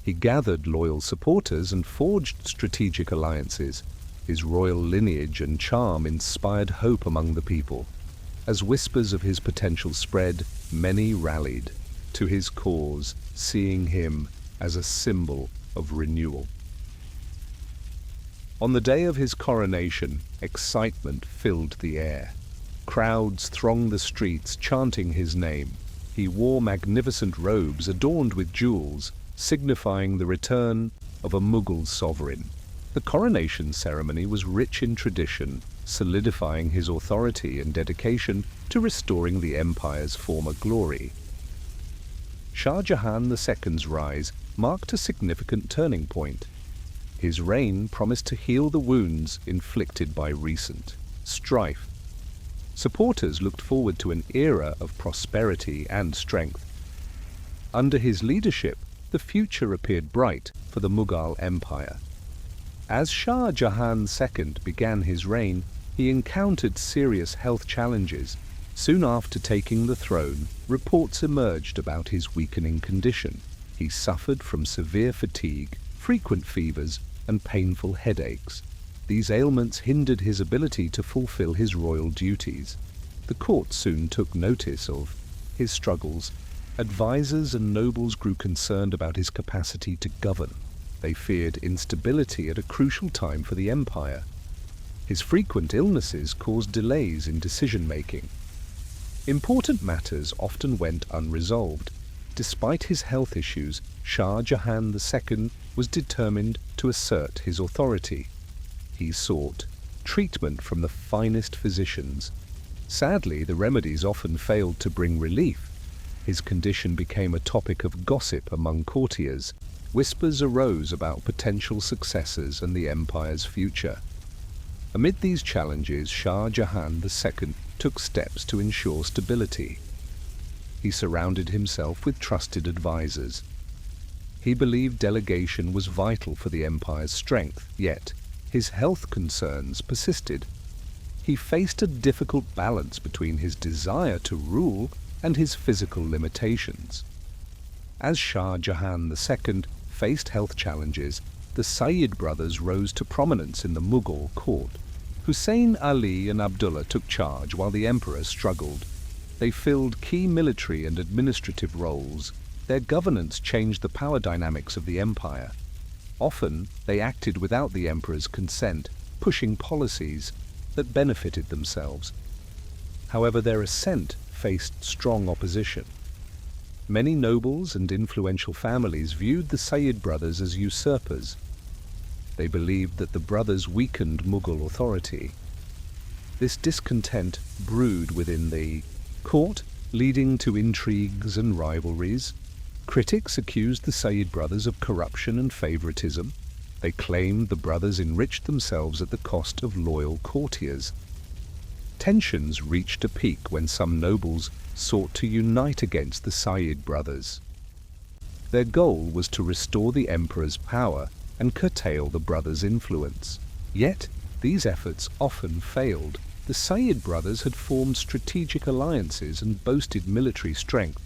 He gathered loyal supporters and forged strategic alliances. His royal lineage and charm inspired hope among the people. As whispers of his potential spread, many rallied to his cause, seeing him as a symbol of renewal. On the day of his coronation, excitement filled the air. Crowds thronged the streets, chanting his name. He wore magnificent robes adorned with jewels, signifying the return of a Mughal sovereign. The coronation ceremony was rich in tradition, solidifying his authority and dedication to restoring the empire's former glory. Shah Jahan II's rise marked a significant turning point. His reign promised to heal the wounds inflicted by recent strife. Supporters looked forward to an era of prosperity and strength. Under his leadership, the future appeared bright for the Mughal Empire. As Shah Jahan II began his reign, he encountered serious health challenges. Soon after taking the throne, reports emerged about his weakening condition. He suffered from severe fatigue, frequent fevers, and painful headaches. These ailments hindered his ability to fulfill his royal duties. The court soon took notice of his struggles. Advisors and nobles grew concerned about his capacity to govern. They feared instability at a crucial time for the empire. His frequent illnesses caused delays in decision-making. Important matters often went unresolved. Despite his health issues, Shah Jahan II was determined to assert his authority. He sought treatment from the finest physicians. Sadly, the remedies often failed to bring relief. His condition became a topic of gossip among courtiers. Whispers arose about potential successors and the empire's future. Amid these challenges, Shah Jahan II took steps to ensure stability. He surrounded himself with trusted advisors. He believed delegation was vital for the empire's strength, yet his health concerns persisted. He faced a difficult balance between his desire to rule and his physical limitations. As Shah Jahan II faced health challenges, the Sayyid brothers rose to prominence in the Mughal court. Hussein Ali and Abdullah took charge while the emperor struggled. They filled key military and administrative roles. Their governance changed the power dynamics of the empire. Often, they acted without the emperor's consent, pushing policies that benefited themselves. However, their ascent faced strong opposition. Many nobles and influential families viewed the Sayyid brothers as usurpers. They believed that the brothers weakened Mughal authority. This discontent brewed within the court, leading to intrigues and rivalries. Critics accused the Sayyid brothers of corruption and favoritism. They claimed the brothers enriched themselves at the cost of loyal courtiers. Tensions reached a peak when some nobles sought to unite against the Sayyid brothers. Their goal was to restore the emperor's power and curtail the brothers' influence. Yet, these efforts often failed. The Sayyid brothers had formed strategic alliances and boasted military strength.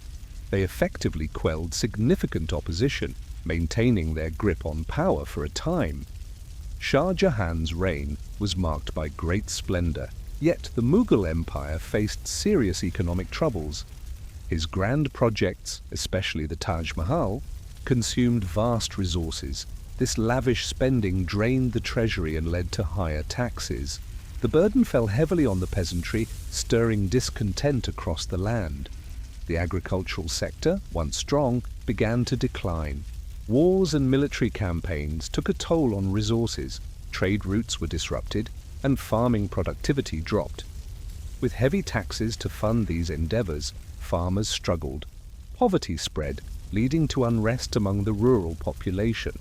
They effectively quelled significant opposition, maintaining their grip on power for a time. Shah Jahan's reign was marked by great splendor, yet the Mughal Empire faced serious economic troubles. His grand projects, especially the Taj Mahal, consumed vast resources. This lavish spending drained the treasury and led to higher taxes. The burden fell heavily on the peasantry, stirring discontent across the land. The agricultural sector, once strong, began to decline. Wars and military campaigns took a toll on resources, trade routes were disrupted, and farming productivity dropped. With heavy taxes to fund these endeavors, farmers struggled. Poverty spread, leading to unrest among the rural population.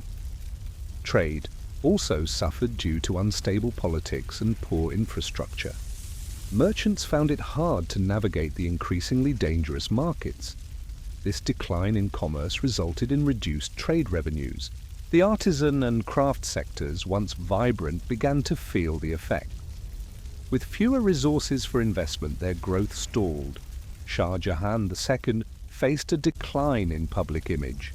Trade also suffered due to unstable politics and poor infrastructure. Merchants found it hard to navigate the increasingly dangerous markets. This decline in commerce resulted in reduced trade revenues. The artisan and craft sectors, once vibrant, began to feel the effect. With fewer resources for investment, their growth stalled. Shah Jahan II faced a decline in public image.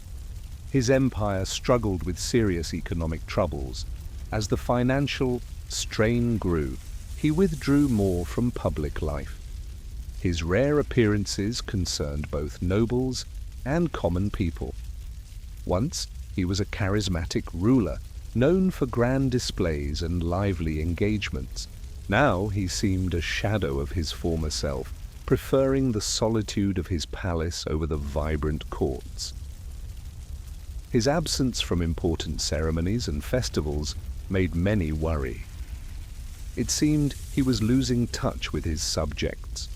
his empire struggled with serious economic troubles. As the financial strain grew, he withdrew more from public life. His rare appearances concerned both nobles and common people. Once, he was a charismatic ruler, known for grand displays and lively engagements. Now he seemed a shadow of his former self, preferring the solitude of his palace over the vibrant courts. His absence from important ceremonies and festivals made many worry. It seemed he was losing touch with his subjects.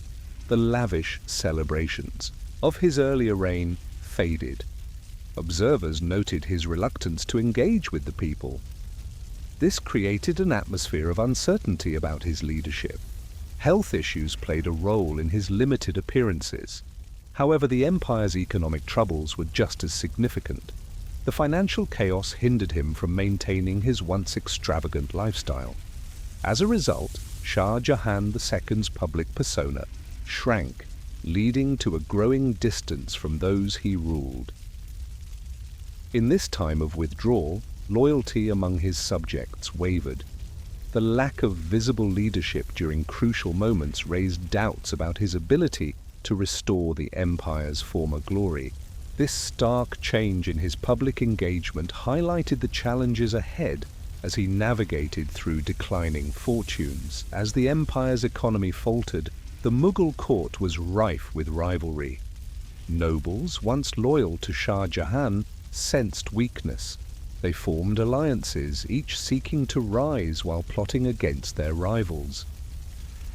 The lavish celebrations of his earlier reign faded. Observers noted his reluctance to engage with the people. This created an atmosphere of uncertainty about his leadership. Health issues played a role in his limited appearances. However, the empire's economic troubles were just as significant. The financial chaos hindered him from maintaining his once extravagant lifestyle. As a result, Shah Jahan II's public persona shrank, leading to a growing distance from those he ruled. In this time of withdrawal, loyalty among his subjects wavered. The lack of visible leadership during crucial moments raised doubts about his ability to restore the empire's former glory. This stark change in his public engagement highlighted the challenges ahead as he navigated through declining fortunes. As the empire's economy faltered, the Mughal court was rife with rivalry. Nobles, once loyal to Shah Jahan, sensed weakness. They formed alliances, each seeking to rise while plotting against their rivals.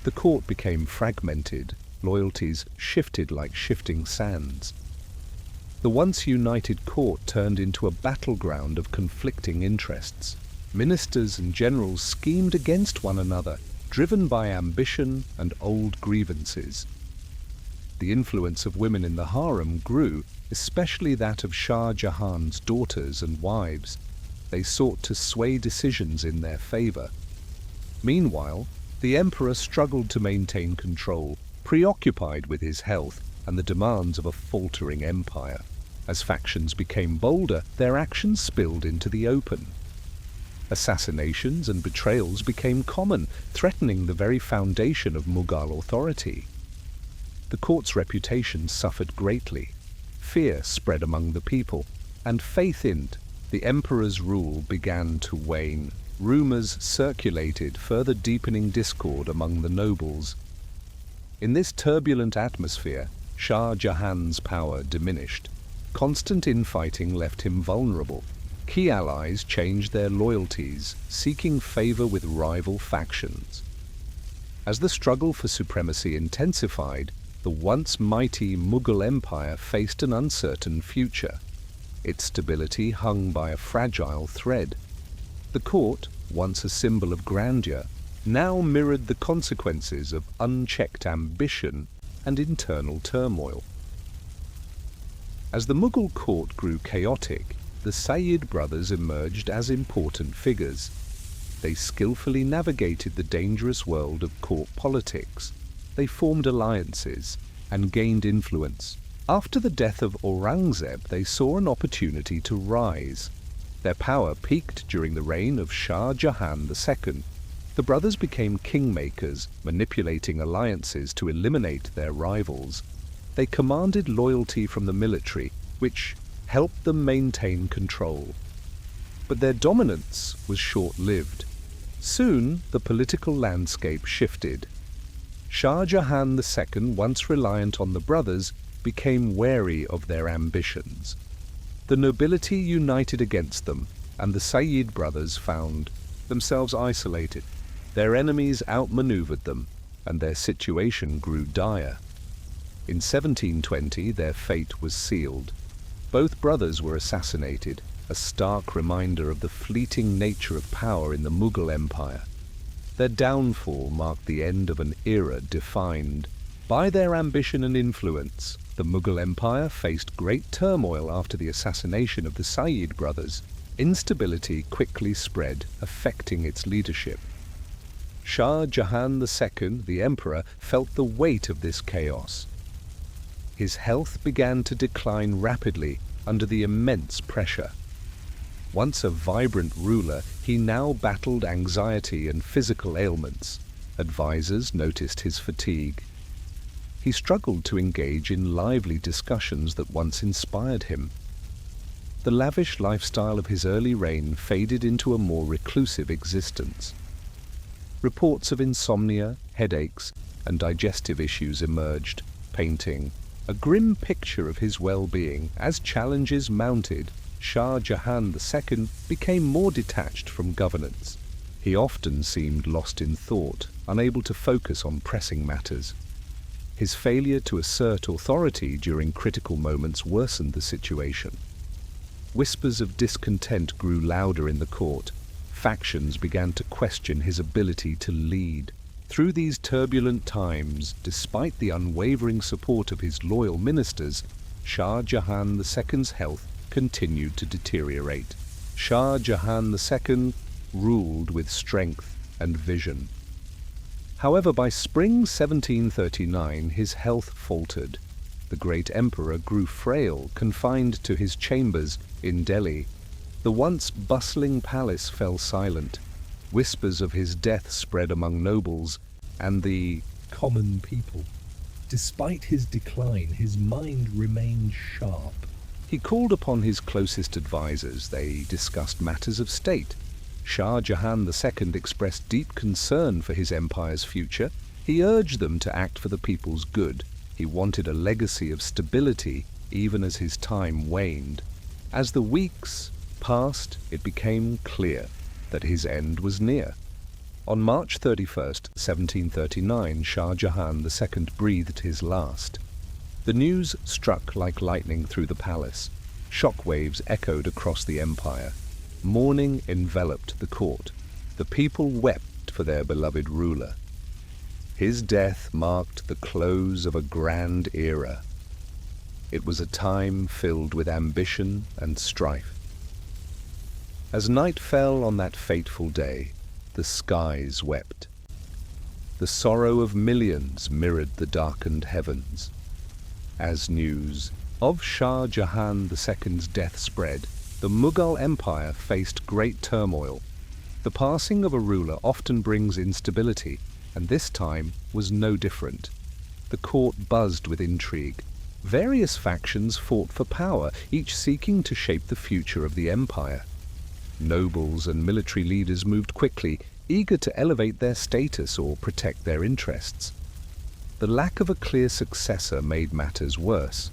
The court became fragmented, loyalties shifted like shifting sands. The once united court turned into a battleground of conflicting interests. Ministers and generals schemed against one another, driven by ambition and old grievances. The influence of women in the harem grew, especially that of Shah Jahan's daughters and wives. They sought to sway decisions in their favor. Meanwhile, the emperor struggled to maintain control, preoccupied with his health and the demands of a faltering empire. As factions became bolder, their actions spilled into the open. Assassinations and betrayals became common, threatening the very foundation of Mughal authority. The court's reputation suffered greatly. Fear spread among the people, and faith in the emperor's rule began to wane. Rumors circulated, further deepening discord among the nobles. In this turbulent atmosphere, Shah Jahan's power diminished. Constant infighting left him vulnerable. Key allies changed their loyalties, seeking favor with rival factions. As the struggle for supremacy intensified, the once mighty Mughal Empire faced an uncertain future. Its stability hung by a fragile thread. The court, once a symbol of grandeur, now mirrored the consequences of unchecked ambition and internal turmoil. As the Mughal court grew chaotic, the Sayyid brothers emerged as important figures. They skillfully navigated the dangerous world of court politics. They formed alliances and gained influence. After the death of Aurangzeb, they saw an opportunity to rise. Their power peaked during the reign of Shah Jahan II. The brothers became kingmakers, manipulating alliances to eliminate their rivals. They commanded loyalty from the military, which helped them maintain control. But their dominance was short-lived. Soon, the political landscape shifted. Shah Jahan II, once reliant on the brothers, became wary of their ambitions. The nobility united against them, and the Sayyid brothers found themselves isolated. Their enemies outmaneuvered them, and their situation grew dire. In 1720, their fate was sealed. Both brothers were assassinated, a stark reminder of the fleeting nature of power in the Mughal Empire. Their downfall marked the end of an era defined by their ambition and influence. The Mughal Empire faced great turmoil after the assassination of the Sayyid brothers. Instability quickly spread, affecting its leadership. Shah Jahan II, the emperor, felt the weight of this chaos. His health began to decline rapidly, under the immense pressure. Once a vibrant ruler, he now battled anxiety and physical ailments. Advisors noticed his fatigue. He struggled to engage in lively discussions that once inspired him. The lavish lifestyle of his early reign faded into a more reclusive existence. Reports of insomnia, headaches, and digestive issues emerged, painting a grim picture of his well-being. As challenges mounted, Shah Jahan II became more detached from governance. He often seemed lost in thought, unable to focus on pressing matters. His failure to assert authority during critical moments worsened the situation. Whispers of discontent grew louder in the court. Factions began to question his ability to lead. Through these turbulent times, despite the unwavering support of his loyal ministers, Shah Jahan II's health continued to deteriorate. Shah Jahan II ruled with strength and vision. However, by spring 1739, his health faltered. The great emperor grew frail, confined to his chambers in Delhi. The once bustling palace fell silent. Whispers of his death spread among nobles and the common people. Despite his decline, his mind remained sharp. He called upon his closest advisors. They discussed matters of state. Shah Jahan II expressed deep concern for his empire's future. He urged them to act for the people's good. He wanted a legacy of stability even as his time waned. As the weeks passed, it became clear that his end was near. On March 31st, 1739, Shah Jahan II breathed his last. The news struck like lightning through the palace. Shockwaves echoed across the empire. Mourning enveloped the court. The people wept for their beloved ruler. His death marked the close of a grand era. It was a time filled with ambition and strife. As night fell on that fateful day, the skies wept. The sorrow of millions mirrored the darkened heavens. As news of Shah Jahan II's death spread, the Mughal Empire faced great turmoil. The passing of a ruler often brings instability, and this time was no different. The court buzzed with intrigue. Various factions fought for power, each seeking to shape the future of the empire. Nobles and military leaders moved quickly, eager to elevate their status or protect their interests. The lack of a clear successor made matters worse.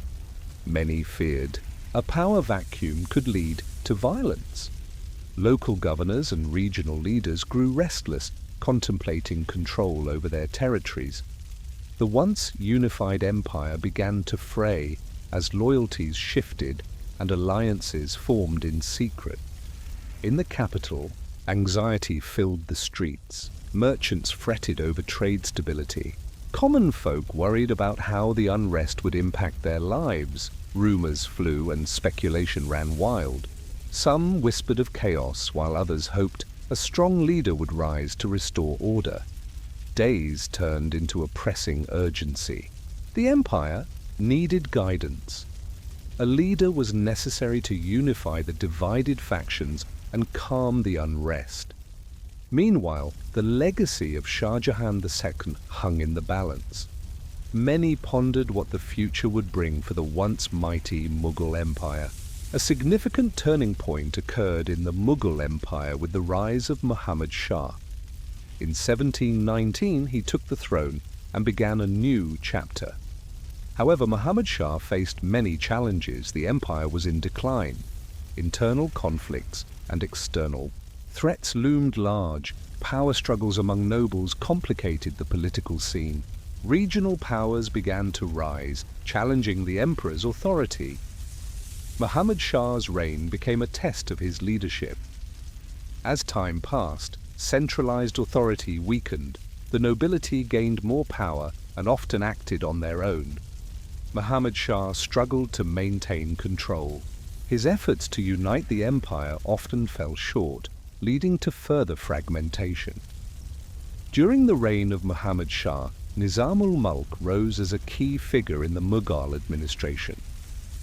Many feared a power vacuum could lead to violence. Local governors and regional leaders grew restless, contemplating control over their territories. The once unified empire began to fray as loyalties shifted and alliances formed in secret. In the capital, anxiety filled the streets. Merchants fretted over trade stability. Common folk worried about how the unrest would impact their lives. Rumors flew and speculation ran wild. Some whispered of chaos, while others hoped a strong leader would rise to restore order. Days turned into a pressing urgency. The empire needed guidance. A leader was necessary to unify the divided factions and calm the unrest. Meanwhile, the legacy of Shah Jahan II hung in the balance. Many pondered what the future would bring for the once mighty Mughal Empire. A significant turning point occurred in the Mughal Empire with the rise of Muhammad Shah. In 1719, he took the throne and began a new chapter. However, Muhammad Shah faced many challenges. The empire was in decline. Internal conflicts and external threats loomed large. Power struggles among nobles complicated the political scene. Regional powers began to rise, challenging the emperor's authority. Muhammad Shah's reign became a test of his leadership. As time passed, centralized authority weakened. The nobility gained more power and often acted on their own. Muhammad Shah struggled to maintain control. His efforts to unite the empire often fell short, leading to further fragmentation. During the reign of Muhammad Shah, Nizam-ul-Mulk rose as a key figure in the Mughal administration.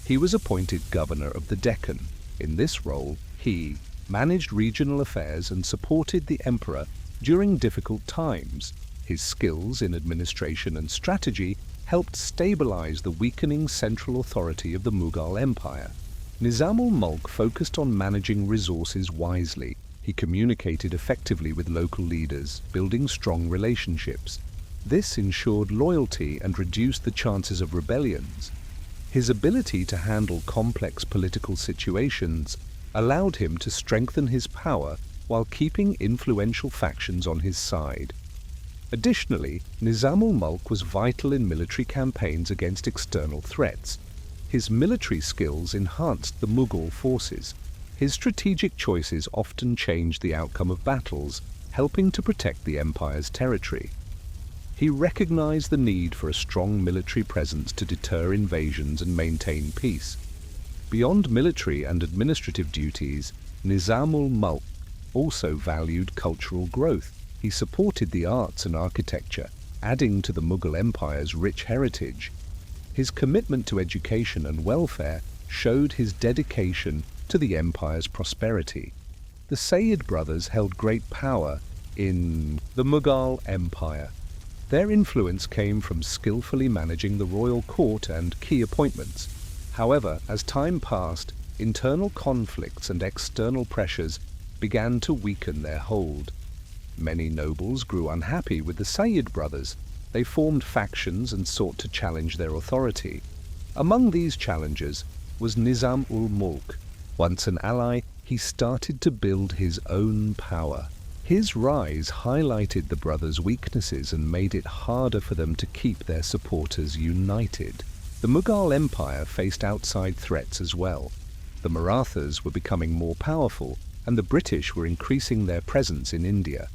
He was appointed governor of the Deccan. In this role, he managed regional affairs and supported the emperor during difficult times. His skills in administration and strategy helped stabilize the weakening central authority of the Mughal Empire. Nizam-ul-Mulk focused on managing resources wisely. He communicated effectively with local leaders, building strong relationships. This ensured loyalty and reduced the chances of rebellions. His ability to handle complex political situations allowed him to strengthen his power while keeping influential factions on his side. Additionally, Nizam-ul-Mulk was vital in military campaigns against external threats. His military skills enhanced the Mughal forces. His strategic choices often changed the outcome of battles, helping to protect the empire's territory. He recognized the need for a strong military presence to deter invasions and maintain peace. Beyond military and administrative duties, Nizam-ul-Mulk also valued cultural growth. He supported the arts and architecture, adding to the Mughal Empire's rich heritage. His commitment to education and welfare showed his dedication to the empire's prosperity. The Sayyid brothers held great power in the Mughal Empire. Their influence came from skillfully managing the royal court and key appointments. However, as time passed, internal conflicts and external pressures began to weaken their hold. Many nobles grew unhappy with the Sayyid brothers. They formed factions and sought to challenge their authority. Among these challengers was Nizam-ul-Mulk. Once an ally, he started to build his own power. His rise highlighted the brothers' weaknesses and made it harder for them to keep their supporters united. The Mughal Empire faced outside threats as well. The Marathas were becoming more powerful, and the British were increasing their presence in India.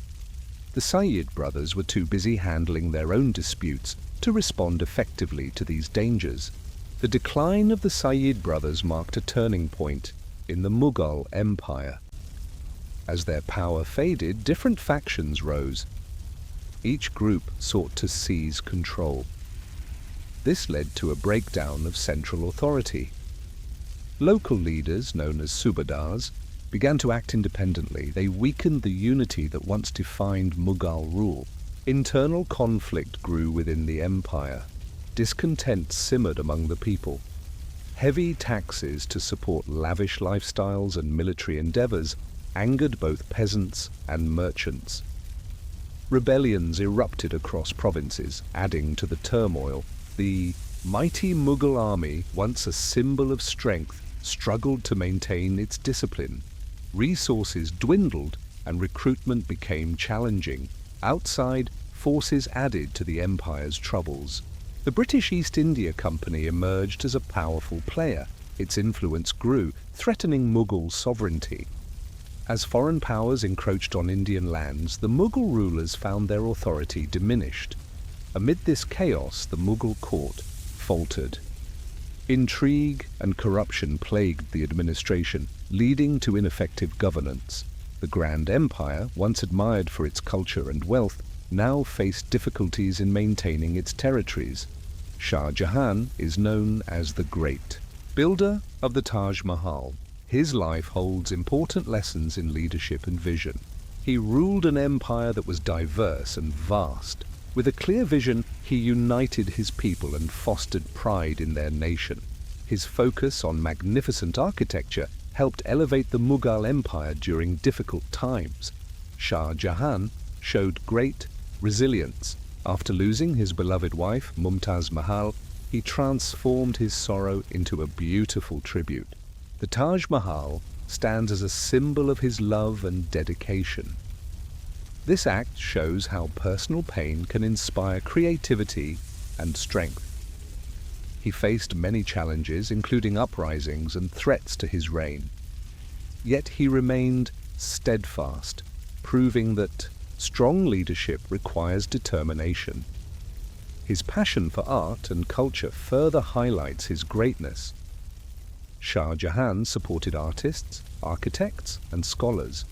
The Sayyid brothers were too busy handling their own disputes to respond effectively to these dangers. The decline of the Sayyid brothers marked a turning point in the Mughal Empire. As their power faded, different factions rose. Each group sought to seize control. This led to a breakdown of central authority. Local leaders, known as subadars, began to act independently. They weakened the unity that once defined Mughal rule. Internal conflict grew within the empire. Discontent simmered among the people. Heavy taxes to support lavish lifestyles and military endeavors angered both peasants and merchants. Rebellions erupted across provinces, adding to the turmoil. The mighty Mughal army, once a symbol of strength, struggled to maintain its discipline. Resources dwindled and recruitment became challenging. Outside forces added to the empire's troubles. The British East India Company emerged as a powerful player. Its influence grew, threatening Mughal sovereignty. As foreign powers encroached on Indian lands, the Mughal rulers found their authority diminished. Amid this chaos, the Mughal court faltered. Intrigue and corruption plagued the administration, leading to ineffective governance. The Grand Empire, once admired for its culture and wealth, now faced difficulties in maintaining its territories. Shah Jahan is known as the Great, builder of the Taj Mahal. His life holds important lessons in leadership and vision. He ruled an empire that was diverse and vast. With a clear vision, he united his people and fostered pride in their nation. His focus on magnificent architecture helped elevate the Mughal Empire during difficult times. Shah Jahan showed great resilience. After losing his beloved wife, Mumtaz Mahal, he transformed his sorrow into a beautiful tribute. The Taj Mahal stands as a symbol of his love and dedication. This act shows how personal pain can inspire creativity and strength. He faced many challenges, including uprisings and threats to his reign. Yet he remained steadfast, proving that strong leadership requires determination. His passion for art and culture further highlights his greatness. Shah Jahan supported artists, architects, and scholars.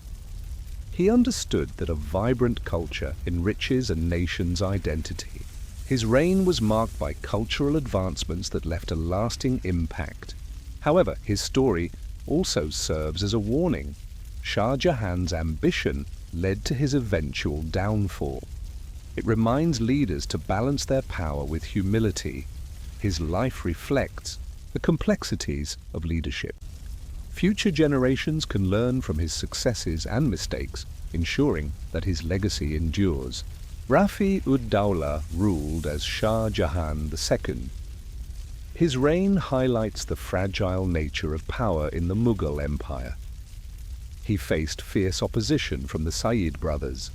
He understood that a vibrant culture enriches a nation's identity. His reign was marked by cultural advancements that left a lasting impact. However, his story also serves as a warning. Shah Jahan's ambition led to his eventual downfall. It reminds leaders to balance their power with humility. His life reflects the complexities of leadership. Future generations can learn from his successes and mistakes, ensuring that his legacy endures. Rafi ud-Daula ruled as Shah Jahan II. His reign highlights the fragile nature of power in the Mughal Empire. He faced fierce opposition from the Sayyid Brothers.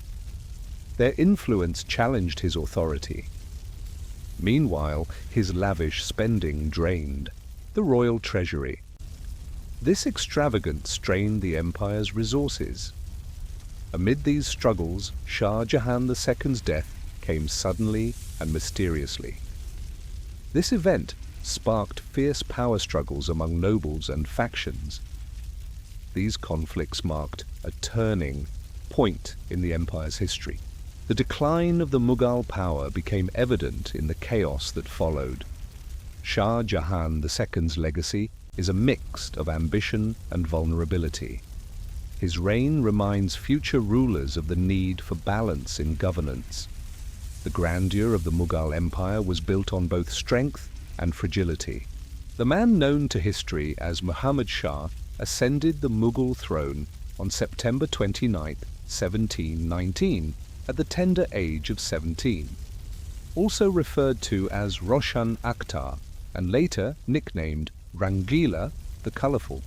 Their influence challenged his authority. Meanwhile, his lavish spending drained the royal treasury. This extravagance strained the empire's resources. Amid these struggles, Shah Jahan II's death came suddenly and mysteriously. This event sparked fierce power struggles among nobles and factions. These conflicts marked a turning point in the empire's history. The decline of the Mughal power became evident in the chaos that followed. Shah Jahan II's legacy is a mix of ambition and vulnerability. His reign reminds future rulers of the need for balance in governance. The grandeur of the Mughal Empire was built on both strength and fragility. The man known to history as Muhammad Shah ascended the Mughal throne on September 29, 1719, at the tender age of 17. Also referred to as Roshan Akhtar, and later nicknamed Rangila the Colourful.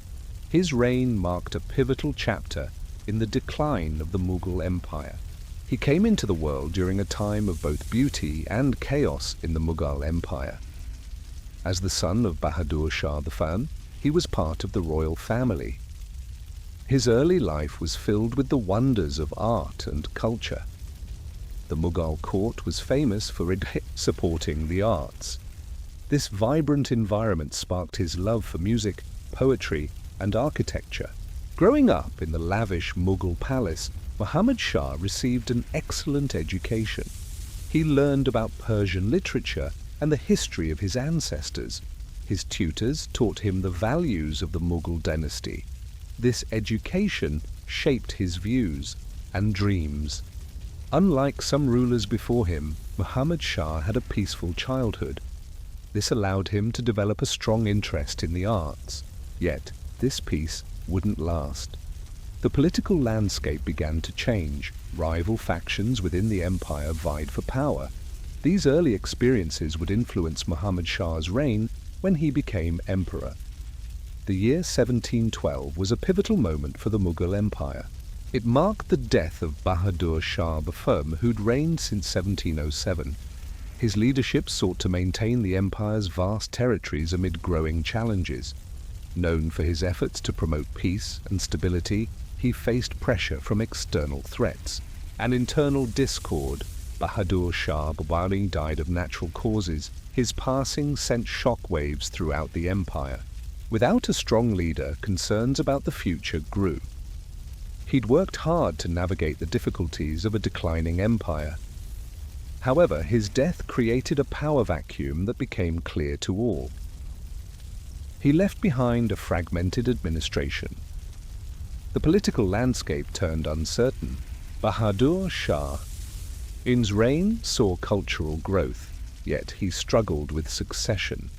His reign marked a pivotal chapter in the decline of the Mughal Empire. He came into the world during a time of both beauty and chaos in the Mughal Empire. As the son of Bahadur Shah I, he was part of the royal family. His early life was filled with the wonders of art and culture. The Mughal court was famous for supporting the arts. This vibrant environment sparked his love for music, poetry, and architecture. Growing up in the lavish Mughal palace, Muhammad Shah received an excellent education. He learned about Persian literature and the history of his ancestors. His tutors taught him the values of the Mughal dynasty. This education shaped his views and dreams. Unlike some rulers before him, Muhammad Shah had a peaceful childhood. This allowed him to develop a strong interest in the arts. Yet, this peace wouldn't last. The political landscape began to change. Rival factions within the empire vied for power. These early experiences would influence Muhammad Shah's reign when he became emperor. The year 1712 was a pivotal moment for the Mughal Empire. It marked the death of Bahadur Shah I, who'd reigned since 1707. His leadership sought to maintain the empire's vast territories amid growing challenges. Known for his efforts to promote peace and stability, he faced pressure from external threats and internal discord. Bahadur Shah Babari died of natural causes. His passing sent shockwaves throughout the empire. Without a strong leader, concerns about the future grew. He'd worked hard to navigate the difficulties of a declining empire. However, his death created a power vacuum that became clear to all. He left behind a fragmented administration. The political landscape turned uncertain. Bahadur Shah's reign saw cultural growth, yet he struggled with succession.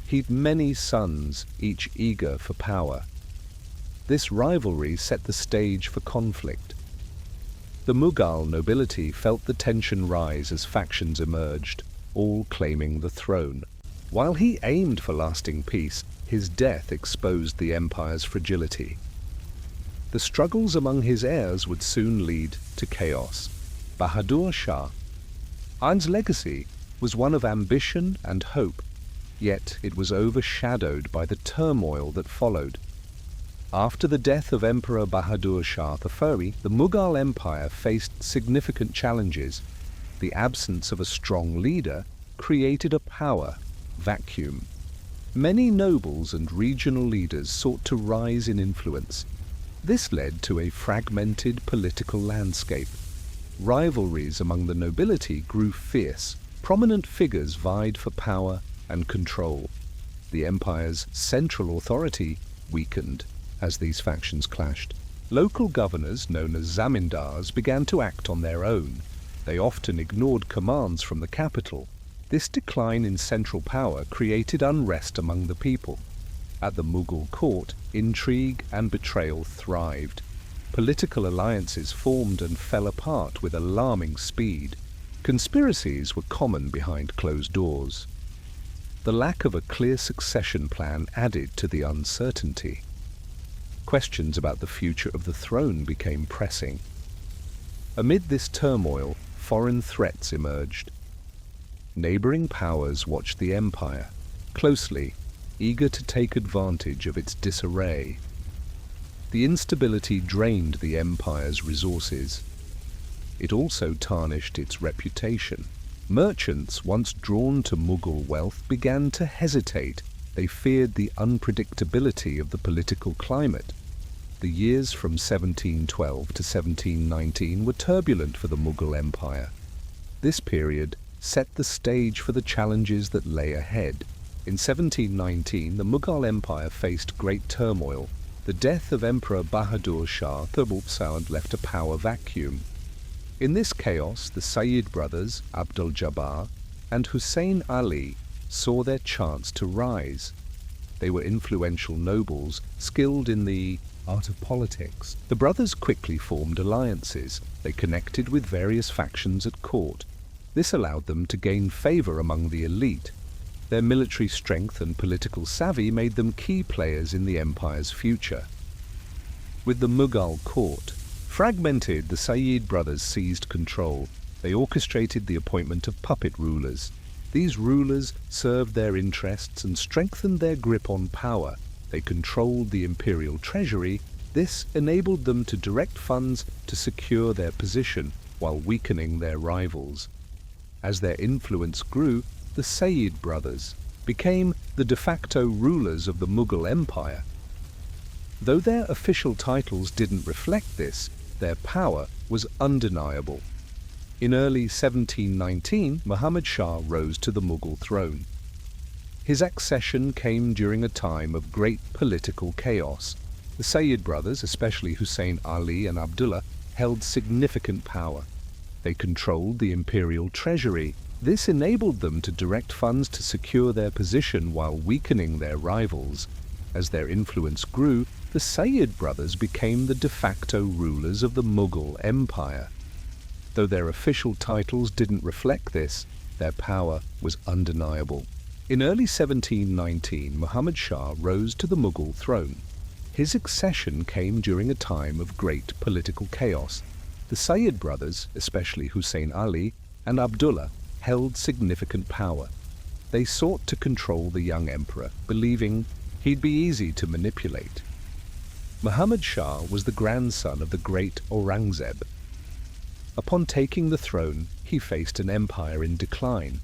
He'd many sons, each eager for power. This rivalry set the stage for conflict. The Mughal nobility felt the tension rise as factions emerged, all claiming the throne. While he aimed for lasting peace, his death exposed the empire's fragility. The struggles among his heirs would soon lead to chaos. Bahadur Shah's legacy was one of ambition and hope, yet it was overshadowed by the turmoil that followed. After the death of Emperor Bahadur Shah I, the Mughal Empire faced significant challenges. The absence of a strong leader created a power vacuum. Many nobles and regional leaders sought to rise in influence. This led to a fragmented political landscape. Rivalries among the nobility grew fierce. Prominent figures vied for power and control. the empire's central authority weakened as these factions clashed. Local governors, known as zamindars, began to act on their own. They often ignored commands from the capital. This decline in central power created unrest among the people. At the Mughal court, intrigue and betrayal thrived. Political alliances formed and fell apart with alarming speed. Conspiracies were common behind closed doors. The lack of a clear succession plan added to the uncertainty. Questions about the future of the throne became pressing. Amid this turmoil, foreign threats emerged. Neighboring powers watched the empire closely, eager to take advantage of its disarray. The instability drained the empire's resources. It also tarnished its reputation. Merchants, once drawn to Mughal wealth, began to hesitate. They feared the unpredictability of the political climate. The years from 1712 to 1719 were turbulent for the Mughal Empire. This period set the stage for the challenges that lay ahead. In 1719, the Mughal Empire faced great turmoil. The death of Emperor Bahadur Shah left a power vacuum. In this chaos, the Sayyid Brothers, Abdul-Jabbar, and Hussein Ali saw their chance to rise. They were influential nobles, skilled in the art of politics. The brothers quickly formed alliances. They connected with various factions at court. This allowed them to gain favor among the elite. Their military strength and political savvy made them key players in the empire's future. With the Mughal court fragmented, the Sayyid brothers seized control. They orchestrated the appointment of puppet rulers. These rulers served their interests and strengthened their grip on power. They controlled the imperial treasury. This enabled them to direct funds to secure their position while weakening their rivals. As their influence grew, the Sayyid brothers became the de facto rulers of the Mughal Empire. Though their official titles didn't reflect this, their power was undeniable. In early 1719, Muhammad Shah rose to the Mughal throne. His accession came during a time of great political chaos. The Sayyid brothers, especially Hussein Ali and Abdullah, held significant power. They controlled the imperial treasury. This enabled them to direct funds to secure their position while weakening their rivals. As their influence grew, the Sayyid brothers became the de facto rulers of the Mughal Empire. Though their official titles didn't reflect this, their power was undeniable. In early 1719, Muhammad Shah rose to the Mughal throne. His accession came during a time of great political chaos. The Sayyid brothers, especially Hussein Ali and Abdullah, held significant power. They sought to control the young emperor, believing he'd be easy to manipulate. Muhammad Shah was the grandson of the great Aurangzeb. Upon taking the throne, he faced an empire in decline.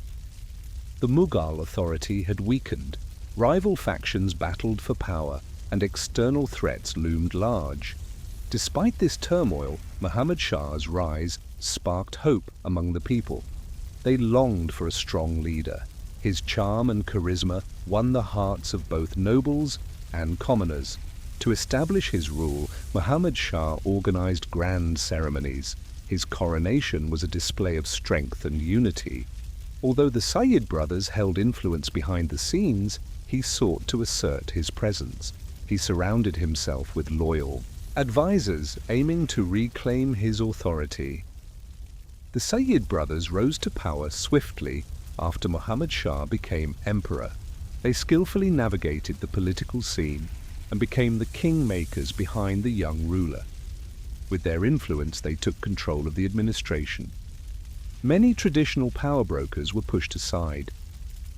The Mughal authority had weakened. Rival factions battled for power, and external threats loomed large. Despite this turmoil, Muhammad Shah's rise sparked hope among the people. They longed for a strong leader. His charm and charisma won the hearts of both nobles and commoners. To establish his rule, Muhammad Shah organized grand ceremonies. His coronation was a display of strength and unity. Although the Sayyid brothers held influence behind the scenes, he sought to assert his presence. He surrounded himself with loyal advisors, aiming to reclaim his authority. The Sayyid brothers rose to power swiftly after Muhammad Shah became emperor. They skillfully navigated the political scene and became the kingmakers behind the young ruler. With their influence, they took control of the administration. Many traditional power brokers were pushed aside.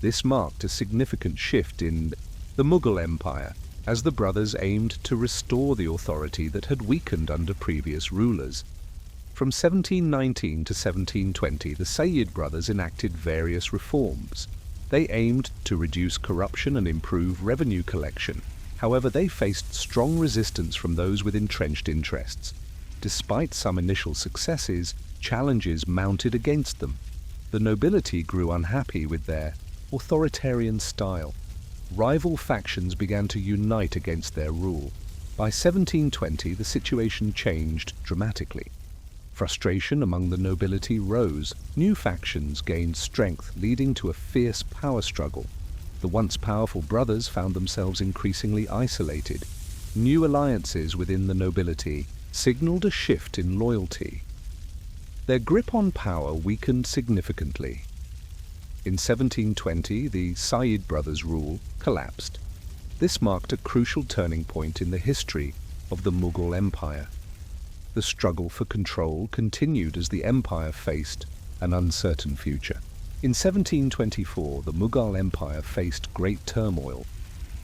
This marked a significant shift in the Mughal Empire, as the brothers aimed to restore the authority that had weakened under previous rulers. From 1719 to 1720, the Sayyid brothers enacted various reforms. They aimed to reduce corruption and improve revenue collection. However, they faced strong resistance from those with entrenched interests. Despite some initial successes, challenges mounted against them. The nobility grew unhappy with their authoritarian style. rival factions began to unite against their rule. By 1720, the situation changed dramatically. Frustration among the nobility rose. New factions gained strength, leading to a fierce power struggle. The once powerful brothers found themselves increasingly isolated. New alliances within the nobility signaled a shift in loyalty. Their grip on power weakened significantly. In 1720, the Sayyid Brothers' rule collapsed. This marked a crucial turning point in the history of the Mughal Empire. The struggle for control continued as the empire faced an uncertain future. In 1724, the Mughal Empire faced great turmoil.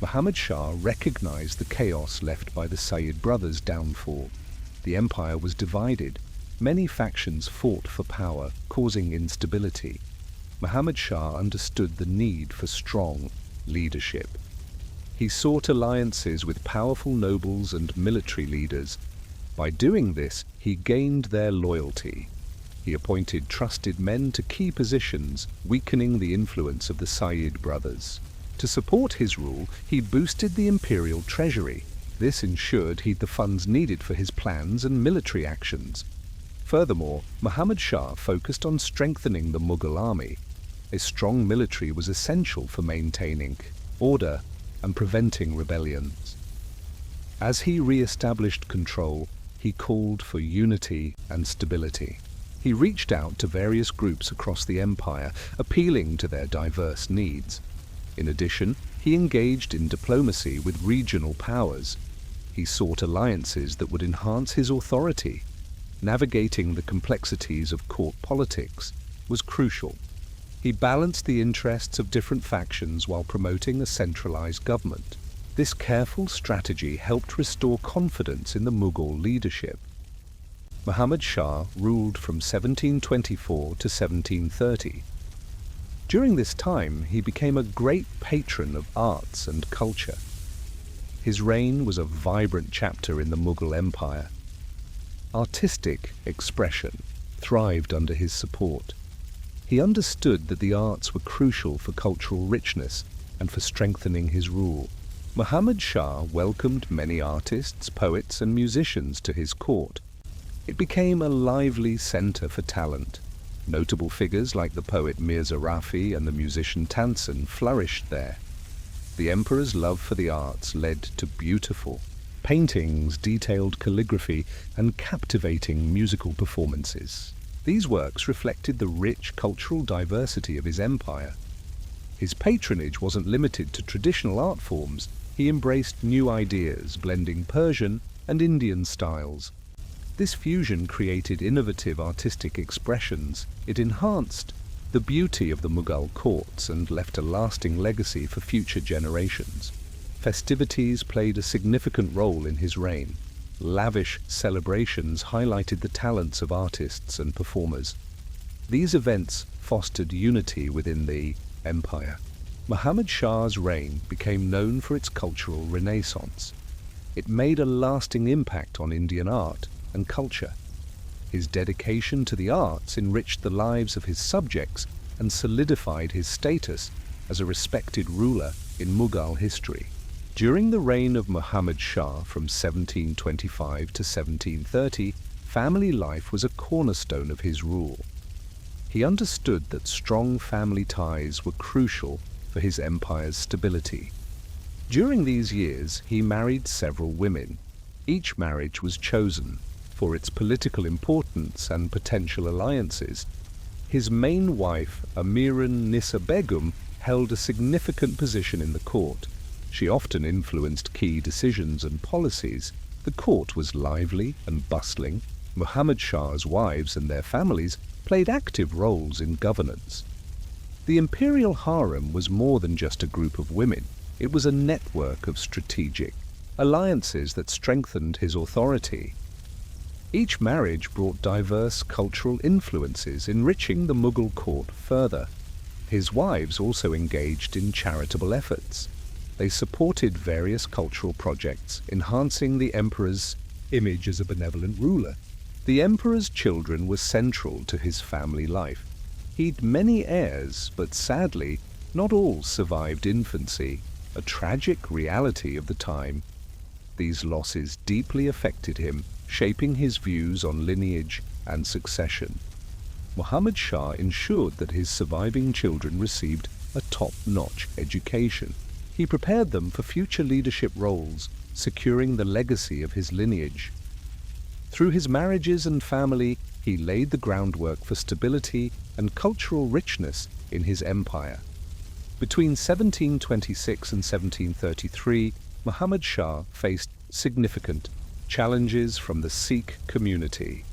Muhammad Shah recognized the chaos left by the Sayyid Brothers' downfall. The empire was divided. Many factions fought for power, causing instability. Muhammad Shah understood the need for strong leadership. He sought alliances with powerful nobles and military leaders. By doing this, he gained their loyalty. He appointed trusted men to key positions, weakening the influence of the Sayyid brothers. To support his rule, he boosted the imperial treasury. This ensured he'd the funds needed for his plans and military actions. Furthermore, Muhammad Shah focused on strengthening the Mughal army. A strong military was essential for maintaining order and preventing rebellions. As he re-established control, he called for unity and stability. He reached out to various groups across the empire, appealing to their diverse needs. In addition, he engaged in diplomacy with regional powers. He sought alliances that would enhance his authority. Navigating the complexities of court politics was crucial. He balanced the interests of different factions while promoting a centralized government. This careful strategy helped restore confidence in the Mughal leadership. Muhammad Shah ruled from 1724 to 1730. During this time, he became a great patron of arts and culture. His reign was a vibrant chapter in the Mughal Empire. Artistic expression thrived under his support. He understood that the arts were crucial for cultural richness and for strengthening his rule. Muhammad Shah welcomed many artists, poets, and musicians to his court. It became a lively center for talent. Notable figures like the poet Mirza Rafi and the musician Tansen flourished there. The emperor's love for the arts led to beautiful paintings, detailed calligraphy, and captivating musical performances. These works reflected the rich cultural diversity of his empire. His patronage wasn't limited to traditional art forms. He embraced new ideas, blending Persian and Indian styles. This fusion created innovative artistic expressions. It enhanced the beauty of the Mughal courts and left a lasting legacy for future generations. Festivities played a significant role in his reign. Lavish celebrations highlighted the talents of artists and performers. These events fostered unity within the empire. Muhammad Shah's reign became known for its cultural renaissance. It made a lasting impact on Indian art and culture. His dedication to the arts enriched the lives of his subjects and solidified his status as a respected ruler in Mughal history. During the reign of Muhammad Shah from 1725 to 1730, family life was a cornerstone of his rule. He understood that strong family ties were crucial for his empire's stability. During these years, he married several women. Each marriage was chosen for its political importance and potential alliances. His main wife, Amiran Nisa Begum, held a significant position in the court. She often influenced key decisions and policies. The court was lively and bustling. Muhammad Shah's wives and their families played active roles in governance. The imperial harem was more than just a group of women. It was a network of strategic alliances that strengthened his authority. Each marriage brought diverse cultural influences, enriching the Mughal court further. His wives also engaged in charitable efforts. They supported various cultural projects, enhancing the emperor's image as a benevolent ruler. The emperor's children were central to his family life. He'd many heirs, but sadly, not all survived infancy. a tragic reality of the time. These losses deeply affected him, shaping his views on lineage and succession. Muhammad Shah ensured that his surviving children received a top-notch education. He prepared them for future leadership roles, securing the legacy of his lineage. Through his marriages and family, he laid the groundwork for stability and cultural richness in his empire. Between 1726 and 1733, Muhammad Shah faced significant challenges from the Sikh community.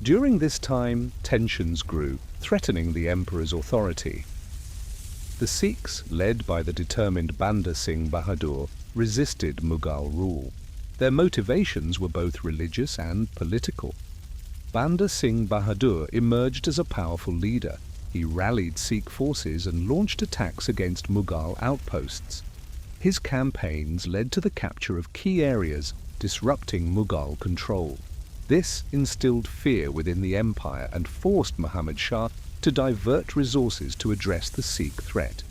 During this time, tensions grew, threatening the emperor's authority. The Sikhs, led by the determined Banda Singh Bahadur, resisted Mughal rule. Their motivations were both religious and political. Banda Singh Bahadur emerged as a powerful leader. He rallied Sikh forces and launched attacks against Mughal outposts. His campaigns led to the capture of key areas, disrupting Mughal control. This instilled fear within the empire and forced Muhammad Shah to divert resources to address the Sikh threat.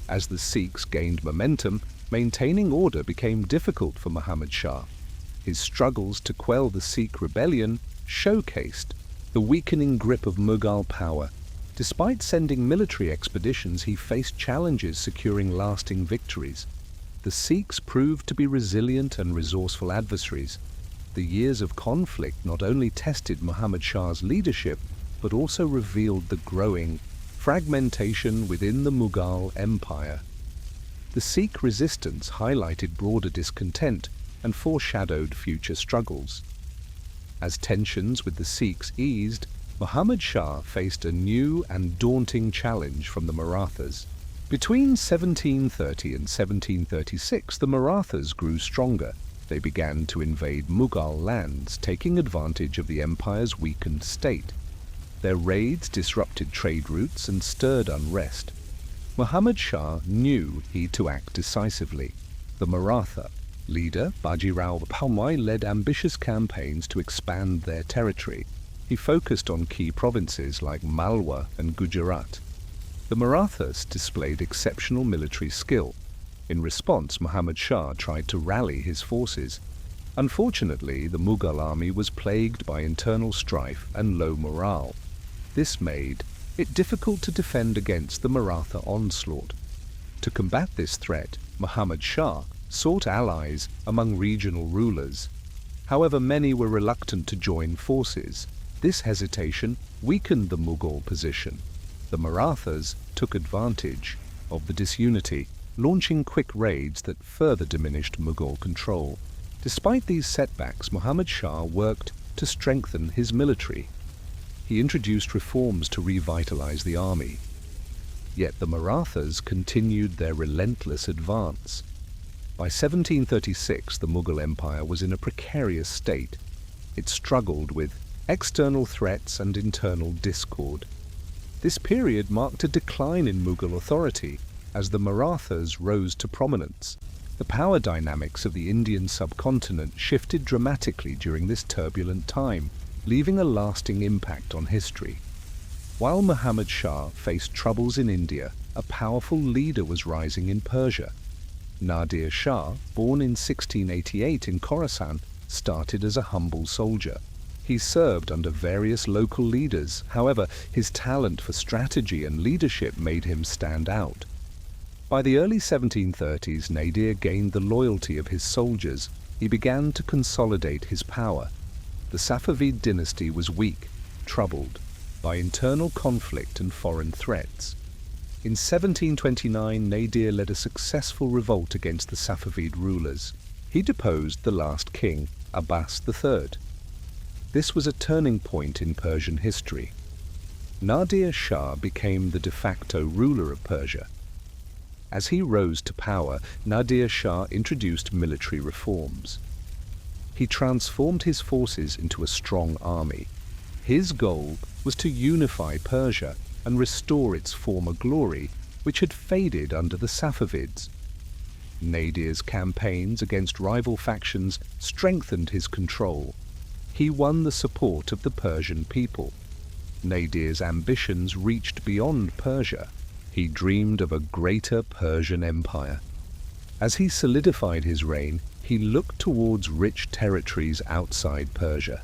As the Sikhs gained momentum, maintaining order became difficult for Muhammad Shah. His struggles to quell the Sikh rebellion showcased the weakening grip of Mughal power. Despite sending military expeditions, he faced challenges securing lasting victories. The Sikhs proved to be resilient and resourceful adversaries. The years of conflict not only tested Muhammad Shah's leadership, but also revealed the growing fragmentation within the Mughal Empire. The Sikh resistance highlighted broader discontent and foreshadowed future struggles. As tensions with the Sikhs eased, Muhammad Shah faced a new and daunting challenge from the Marathas. Between 1730 and 1736, the Marathas grew stronger. They began to invade Mughal lands, taking advantage of the empire's weakened state. Their raids disrupted trade routes and stirred unrest. Muhammad Shah knew he had to act decisively. The Maratha leader, Bajirao Palmai, led ambitious campaigns to expand their territory. He focused on key provinces like Malwa and Gujarat. The Marathas displayed exceptional military skill. In response, Muhammad Shah tried to rally his forces. Unfortunately, the Mughal army was plagued by internal strife and low morale. This made it difficult to defend against the Maratha onslaught. To combat this threat, Muhammad Shah sought allies among regional rulers. However, many were reluctant to join forces. This hesitation weakened the Mughal position. The Marathas took advantage of the disunity, launching quick raids that further diminished Mughal control. Despite these setbacks, Muhammad Shah worked to strengthen his military. He introduced reforms to revitalize the army. Yet the Marathas continued their relentless advance. By 1736, the Mughal Empire was in a precarious state. It struggled with external threats and internal discord. This period marked a decline in Mughal authority as the Marathas rose to prominence. The power dynamics of the Indian subcontinent shifted dramatically during this turbulent time, leaving a lasting impact on history. While Muhammad Shah faced troubles in India, a powerful leader was rising in Persia. Nadir Shah, born in 1688 in Khorasan, started as a humble soldier. He served under various local leaders. However, his talent for strategy and leadership made him stand out. By the early 1730s, Nadir gained the loyalty of his soldiers. He began to consolidate his power. The Safavid dynasty was weak, troubled by internal conflict and foreign threats. In 1729, Nadir led a successful revolt against the Safavid rulers. He deposed the last king, Abbas III. This was a turning point in Persian history. Nadir Shah became the de facto ruler of Persia. As he rose to power, Nadir Shah introduced military reforms. He transformed his forces into a strong army. His goal was to unify Persia and restore its former glory, which had faded under the Safavids. Nadir's campaigns against rival factions strengthened his control. He won the support of the Persian people. Nadir's ambitions reached beyond Persia. He dreamed of a greater Persian empire. As he solidified his reign, he looked towards rich territories outside Persia.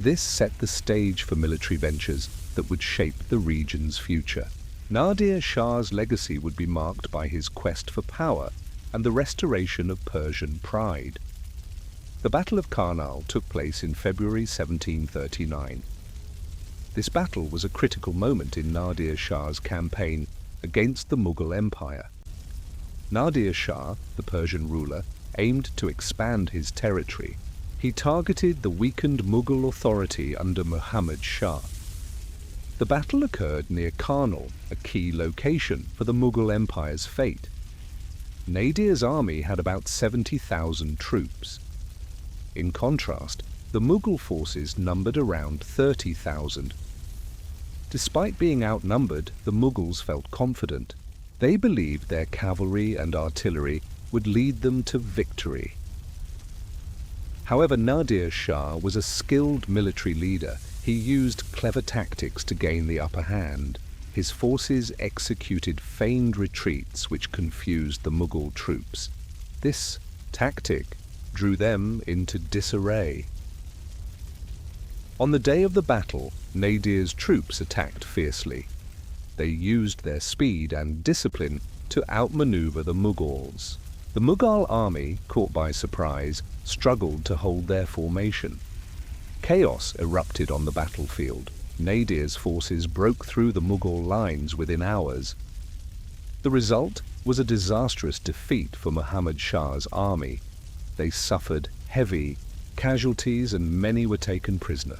This set the stage for military ventures that would shape the region's future. Nadir Shah's legacy would be marked by his quest for power and the restoration of Persian pride. The Battle of Karnal took place in February 1739. This battle was a critical moment in Nadir Shah's campaign against the Mughal Empire. Nadir Shah, the Persian ruler, aimed to expand his territory. He targeted the weakened Mughal authority under Muhammad Shah. The battle occurred near Karnal, a key location for the Mughal Empire's fate. Nadir's army had about 70,000 troops. In contrast, the Mughal forces numbered around 30,000. Despite being outnumbered, the Mughals felt confident. They believed their cavalry and artillery would lead them to victory. However, Nadir Shah was a skilled military leader. He used clever tactics to gain the upper hand. His forces executed feigned retreats which confused the Mughal troops. This tactic drew them into disarray. On the day of the battle, Nadir's troops attacked fiercely. They used their speed and discipline to outmaneuver the Mughals. The Mughal army, caught by surprise, struggled to hold their formation. Chaos erupted on the battlefield. Nadir's forces broke through the Mughal lines within hours. The result was a disastrous defeat for Muhammad Shah's army. They suffered heavy casualties and many were taken prisoner.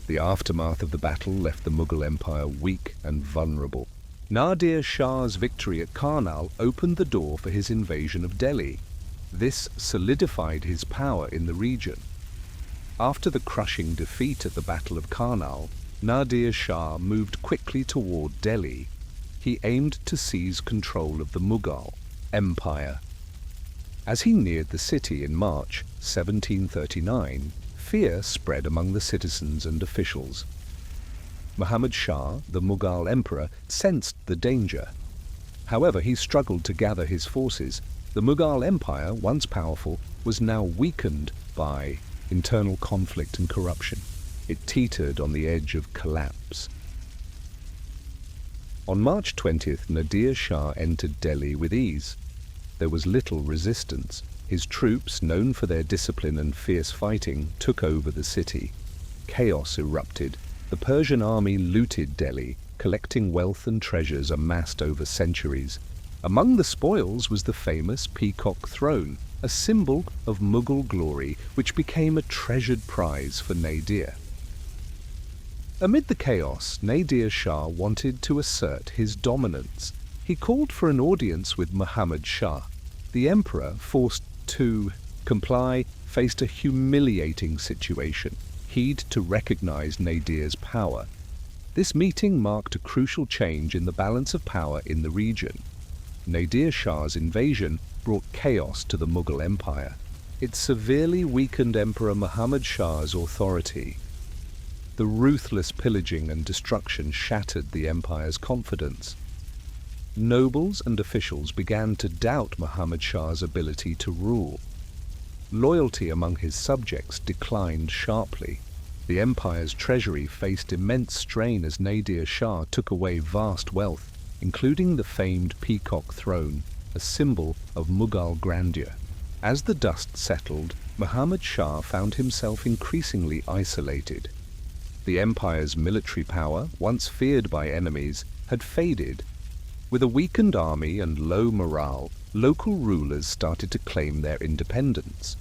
The aftermath of the battle left the Mughal Empire weak and vulnerable. Nadir Shah's victory at Karnal opened the door for his invasion of Delhi. This solidified his power in the region. After the crushing defeat at the Battle of Karnal, Nadir Shah moved quickly toward Delhi. He aimed to seize control of the Mughal Empire. As he neared the city in March 1739, fear spread among the citizens and officials. Muhammad Shah, the Mughal emperor, sensed the danger. However, he struggled to gather his forces. The Mughal Empire, once powerful, was now weakened by internal conflict and corruption. It teetered on the edge of collapse. On March 20th, Nadir Shah entered Delhi with ease. There was little resistance. His troops, known for their discipline and fierce fighting, took over the city. Chaos erupted. The Persian army looted Delhi, collecting wealth and treasures amassed over centuries. Among the spoils was the famous peacock throne, a symbol of Mughal glory which became a treasured prize for Nadir. Amid the chaos, Nadir Shah wanted to assert his dominance. He called for an audience with Muhammad Shah. The emperor, forced to comply, faced a humiliating situation. He'd to recognize Nadir's power. This meeting marked a crucial change in the balance of power in the region. Nadir Shah's invasion brought chaos to the Mughal Empire. It severely weakened Emperor Muhammad Shah's authority. The ruthless pillaging and destruction shattered the empire's confidence. Nobles and officials began to doubt Muhammad Shah's ability to rule. Loyalty among his subjects declined sharply. The empire's treasury faced immense strain as Nadir Shah took away vast wealth, including the famed peacock throne, a symbol of Mughal grandeur. As the dust settled, Muhammad Shah found himself increasingly isolated. The empire's military power, once feared by enemies, had faded. With a weakened army and low morale, local rulers started to claim their independence.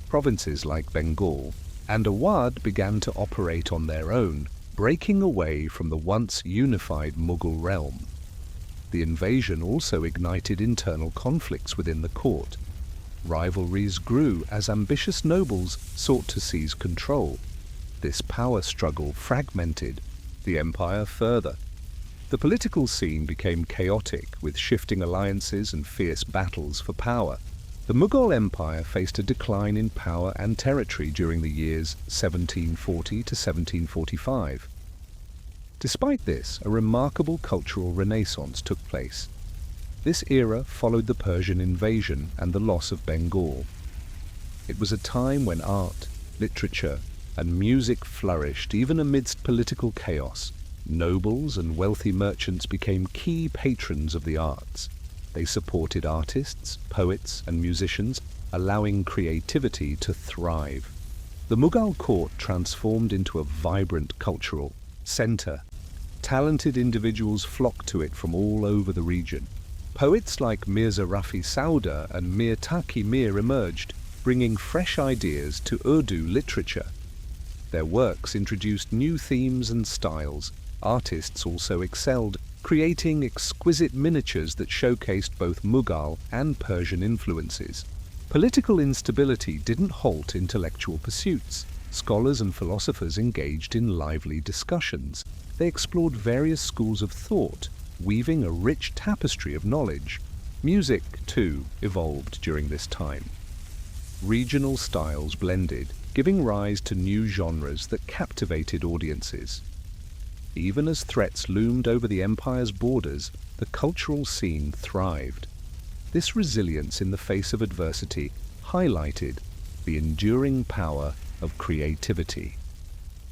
Provinces like Bengal and Awadh began to operate on their own, breaking away from the once unified Mughal realm. The invasion also ignited internal conflicts within the court. Rivalries grew as ambitious nobles sought to seize control. This power struggle fragmented the empire further. The political scene became chaotic, with shifting alliances and fierce battles for power. The Mughal Empire faced a decline in power and territory during the years 1740 to 1745. Despite this, a remarkable cultural renaissance took place. This era followed the Persian invasion and the loss of Bengal. It was a time when art, literature, and music flourished even amidst political chaos. Nobles and wealthy merchants became key patrons of the arts. They supported artists, poets, and musicians, allowing creativity to thrive. The Mughal court transformed into a vibrant cultural center. Talented individuals flocked to it from all over the region. Poets like Mirza Rafi and Mir Taqi Mir emerged, bringing fresh ideas to Urdu literature. Their works introduced new themes and styles. Artists also excelled, creating exquisite miniatures that showcased both Mughal and Persian influences. Political instability didn't halt intellectual pursuits. Scholars and philosophers engaged in lively discussions. They explored various schools of thought, weaving a rich tapestry of knowledge. Music, too, evolved during this time. Regional styles blended, giving rise to new genres that captivated audiences. Even as threats loomed over the empire's borders, the cultural scene thrived. This resilience in the face of adversity highlighted the enduring power of creativity.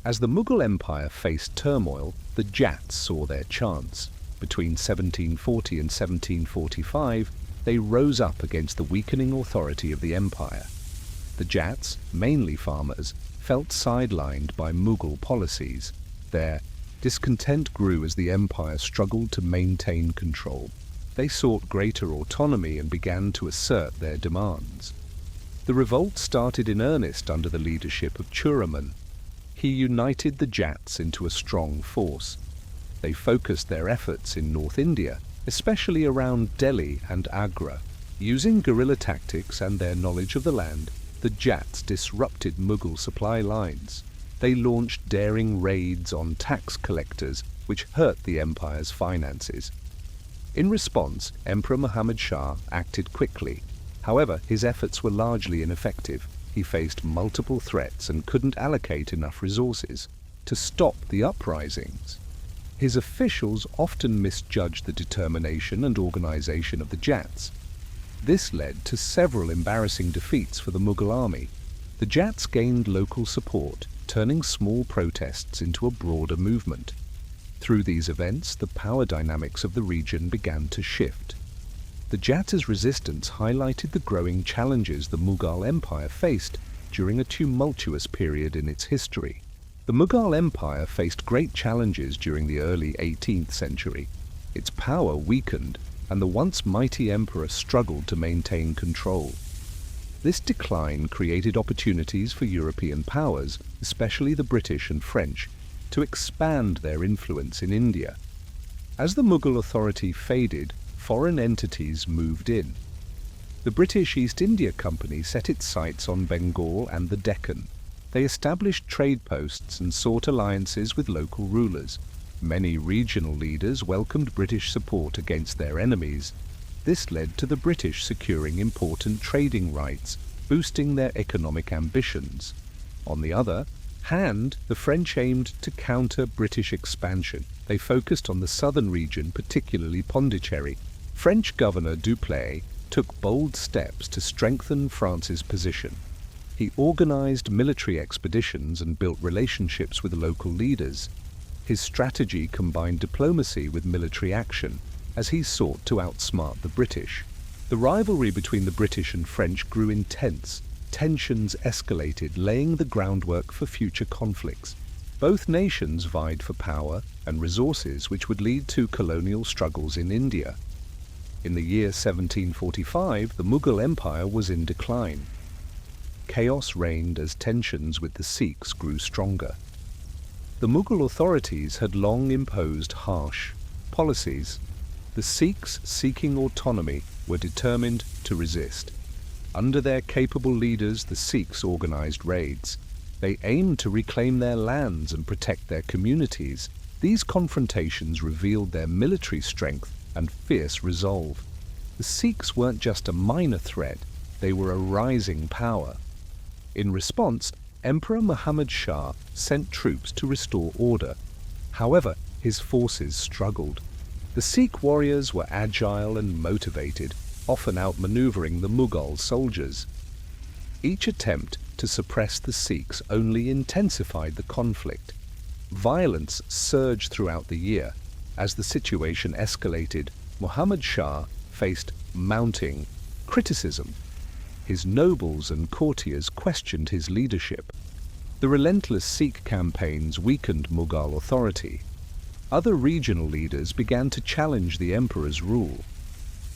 As the Mughal Empire faced turmoil, the Jats saw their chance. Between 1740 and 1745, they rose up against the weakening authority of the empire. The Jats, mainly farmers, felt sidelined by Mughal policies. Their discontent grew as the empire struggled to maintain control. They sought greater autonomy and began to assert their demands. The revolt started in earnest under the leadership of Churaman. He united the Jats into a strong force. They focused their efforts in North India, especially around Delhi and Agra. Using guerrilla tactics and their knowledge of the land, the Jats disrupted Mughal supply lines. They launched daring raids on tax collectors, which hurt the empire's finances. In response, Emperor Muhammad Shah acted quickly. However, his efforts were largely ineffective. He faced multiple threats and couldn't allocate enough resources to stop the uprisings. His officials often misjudged the determination and organization of the Jats. This led to several embarrassing defeats for the Mughal army. The Jats gained local support, turning small protests into a broader movement. Through these events, the power dynamics of the region began to shift. The Jats' resistance highlighted the growing challenges the Mughal Empire faced during a tumultuous period in its history. The Mughal Empire faced great challenges during the early 18th century. Its power weakened, and the once mighty emperor struggled to maintain control. This decline created opportunities for European powers, especially the British and French, to expand their influence in India. As the Mughal authority faded, foreign entities moved in. The British East India Company set its sights on Bengal and the Deccan. They established trade posts and sought alliances with local rulers. Many regional leaders welcomed British support against their enemies. This led to the British securing important trading rights, boosting their economic ambitions. On the other hand, the French aimed to counter British expansion. They focused on the southern region, particularly Pondicherry. French Governor Dupleix took bold steps to strengthen France's position. He organized military expeditions and built relationships with local leaders. His strategy combined diplomacy with military action, as he sought to outsmart the British. The rivalry between the British and French grew intense. Tensions escalated, laying the groundwork for future conflicts. Both nations vied for power and resources, which would lead to colonial struggles in India. In the year 1745, the Mughal Empire was in decline. Chaos reigned as tensions with the Sikhs grew stronger. The Mughal authorities had long imposed harsh policies. The Sikhs, seeking autonomy, were determined to resist. Under their capable leaders, the Sikhs organized raids. They aimed to reclaim their lands and protect their communities. These confrontations revealed their military strength and fierce resolve. The Sikhs weren't just a minor threat, they were a rising power. In response, Emperor Muhammad Shah sent troops to restore order. However, his forces struggled. The Sikh warriors were agile and motivated, often outmaneuvering the Mughal soldiers. Each attempt to suppress the Sikhs only intensified the conflict. Violence surged throughout the year. As the situation escalated, Muhammad Shah faced mounting criticism. His nobles and courtiers questioned his leadership. The relentless Sikh campaigns weakened Mughal authority. Other regional leaders began to challenge the emperor's rule.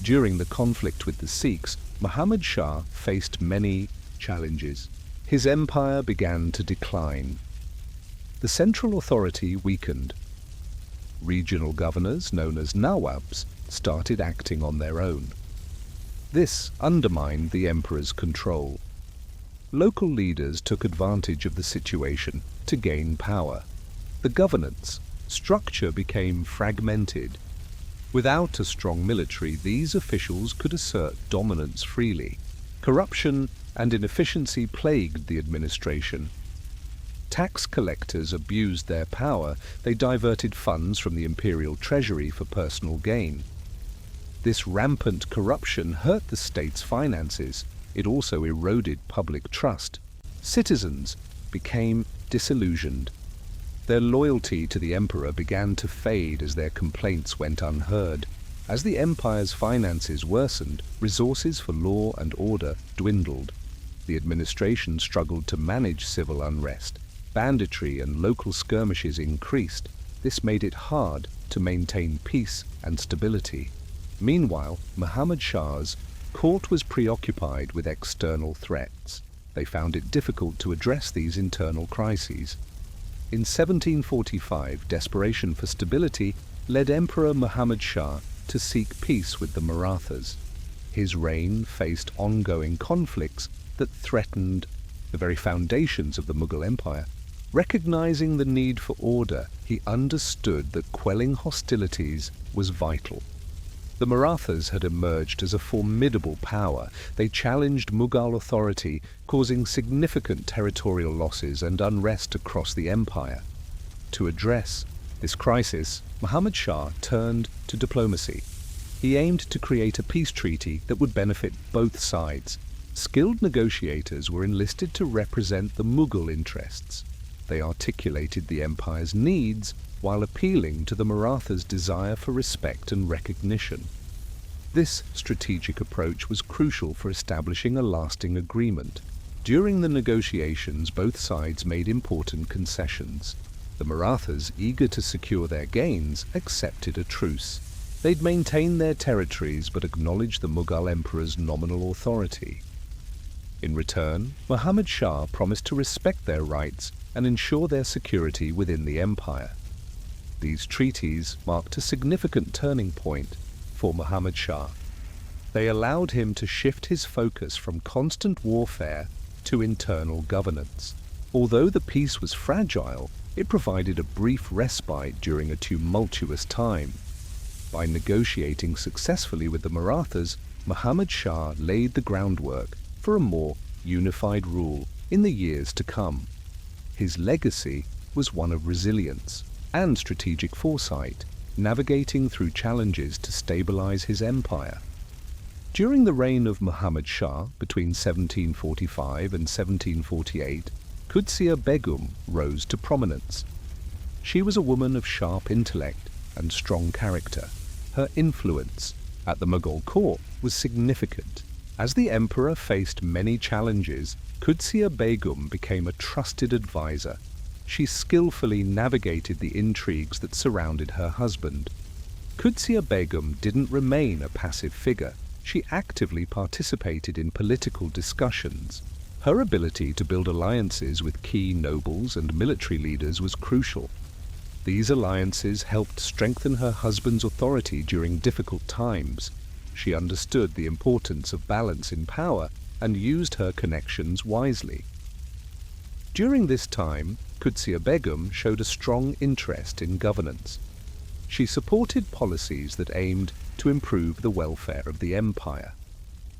During the conflict with the Sikhs, Muhammad Shah faced many challenges. His empire began to decline. The central authority weakened. Regional governors, known as nawabs, started acting on their own. This undermined the emperor's control. Local leaders took advantage of the situation to gain power. The governance structure became fragmented. Without a strong military, these officials could assert dominance freely. Corruption and inefficiency plagued the administration. Tax collectors abused their power. They diverted funds from the imperial treasury for personal gain. This rampant corruption hurt the state's finances. It also eroded public trust. Citizens became disillusioned. Their loyalty to the emperor began to fade as their complaints went unheard. As the empire's finances worsened, resources for law and order dwindled. The administration struggled to manage civil unrest. Banditry and local skirmishes increased. This made it hard to maintain peace and stability. Meanwhile, Muhammad Shah's court was preoccupied with external threats. They found it difficult to address these internal crises. In 1745, desperation for stability led Emperor Muhammad Shah to seek peace with the Marathas. His reign faced ongoing conflicts that threatened the very foundations of the Mughal Empire. Recognizing the need for order, he understood that quelling hostilities was vital. The Marathas had emerged as a formidable power. They challenged Mughal authority, causing significant territorial losses and unrest across the empire. To address this crisis, Muhammad Shah turned to diplomacy. He aimed to create a peace treaty that would benefit both sides. Skilled negotiators were enlisted to represent the Mughal interests. They articulated the empire's needs while appealing to the Marathas' desire for respect and recognition. This strategic approach was crucial for establishing a lasting agreement. During the negotiations, both sides made important concessions. The Marathas, eager to secure their gains, accepted a truce. They'd maintain their territories but acknowledge the Mughal emperor's nominal authority. In return, Muhammad Shah promised to respect their rights and ensure their security within the empire. These treaties marked a significant turning point for Muhammad Shah. They allowed him to shift his focus from constant warfare to internal governance. Although the peace was fragile, it provided a brief respite during a tumultuous time. By negotiating successfully with the Marathas, Muhammad Shah laid the groundwork for a more unified rule in the years to come. His legacy was one of resilience and strategic foresight, navigating through challenges to stabilize his empire. During the reign of Muhammad Shah, between 1745 and 1748, Qudsiya Begum rose to prominence. She was a woman of sharp intellect and strong character. Her influence at the Mughal court was significant. As the emperor faced many challenges, Qudsiya Begum became a trusted advisor. She skillfully navigated the intrigues that surrounded her husband. Qudsiya Begum didn't remain a passive figure. She actively participated in political discussions. Her ability to build alliances with key nobles and military leaders was crucial. These alliances helped strengthen her husband's authority during difficult times. She understood the importance of balance in power and used her connections wisely. During this time, Qudsiya Begum showed a strong interest in governance. She supported policies that aimed to improve the welfare of the empire.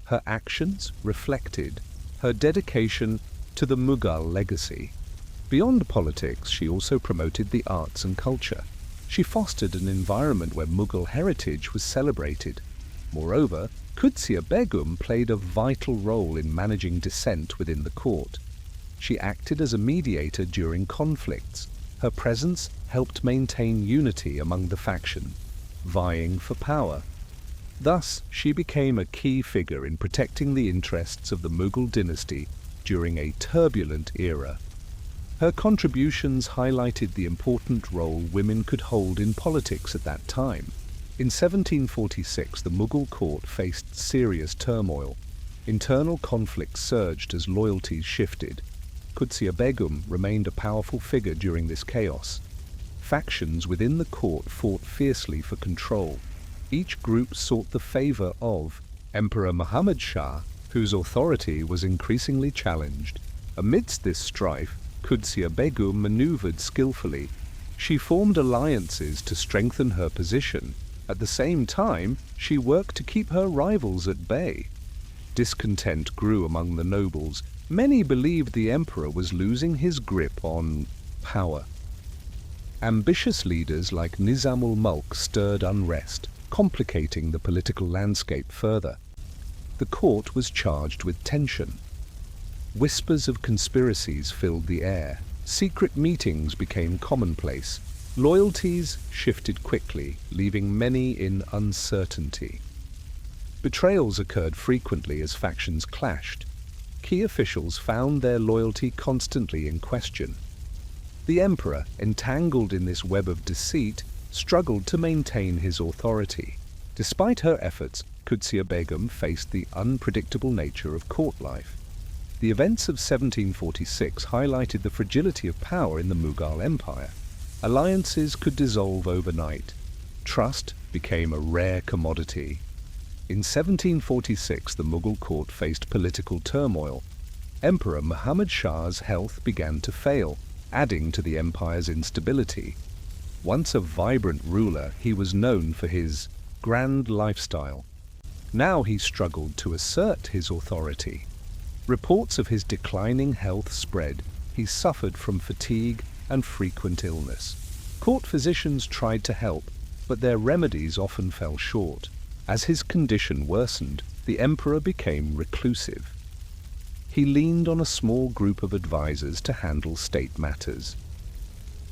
Her actions reflected her dedication to the Mughal legacy. Beyond politics, she also promoted the arts and culture. She fostered an environment where Mughal heritage was celebrated. Moreover, Qudsiya Begum played a vital role in managing dissent within the court. She acted as a mediator during conflicts. Her presence helped maintain unity among the faction, vying for power. Thus, she became a key figure in protecting the interests of the Mughal dynasty during a turbulent era. Her contributions highlighted the important role women could hold in politics at that time. In 1746, the Mughal court faced serious turmoil. Internal conflicts surged as loyalties shifted. Qudsiya Begum remained a powerful figure during this chaos. Factions within the court fought fiercely for control. Each group sought the favor of Emperor Muhammad Shah, whose authority was increasingly challenged. Amidst this strife, Qudsiya Begum maneuvered skillfully. She formed alliances to strengthen her position. At the same time, she worked to keep her rivals at bay. Discontent grew among the nobles. Many believed the emperor was losing his grip on power. Ambitious leaders like Nizam-ul-Mulk stirred unrest, complicating the political landscape further. The court was charged with tension. Whispers of conspiracies filled the air. Secret meetings became commonplace. Loyalties shifted quickly, leaving many in uncertainty. Betrayals occurred frequently as factions clashed. Key officials found their loyalty constantly in question. The emperor, entangled in this web of deceit, struggled to maintain his authority. Despite her efforts, Qudsiya Begum faced the unpredictable nature of court life. The events of 1746 highlighted the fragility of power in the Mughal Empire. Alliances could dissolve overnight. Trust became a rare commodity. In 1746, the Mughal court faced political turmoil. Emperor Muhammad Shah's health began to fail, adding to the empire's instability. Once a vibrant ruler, he was known for his grand lifestyle. Now he struggled to assert his authority. Reports of his declining health spread. He suffered from fatigue and frequent illness. Court physicians tried to help, but their remedies often fell short. As his condition worsened, the emperor became reclusive. He leaned on a small group of advisors to handle state matters.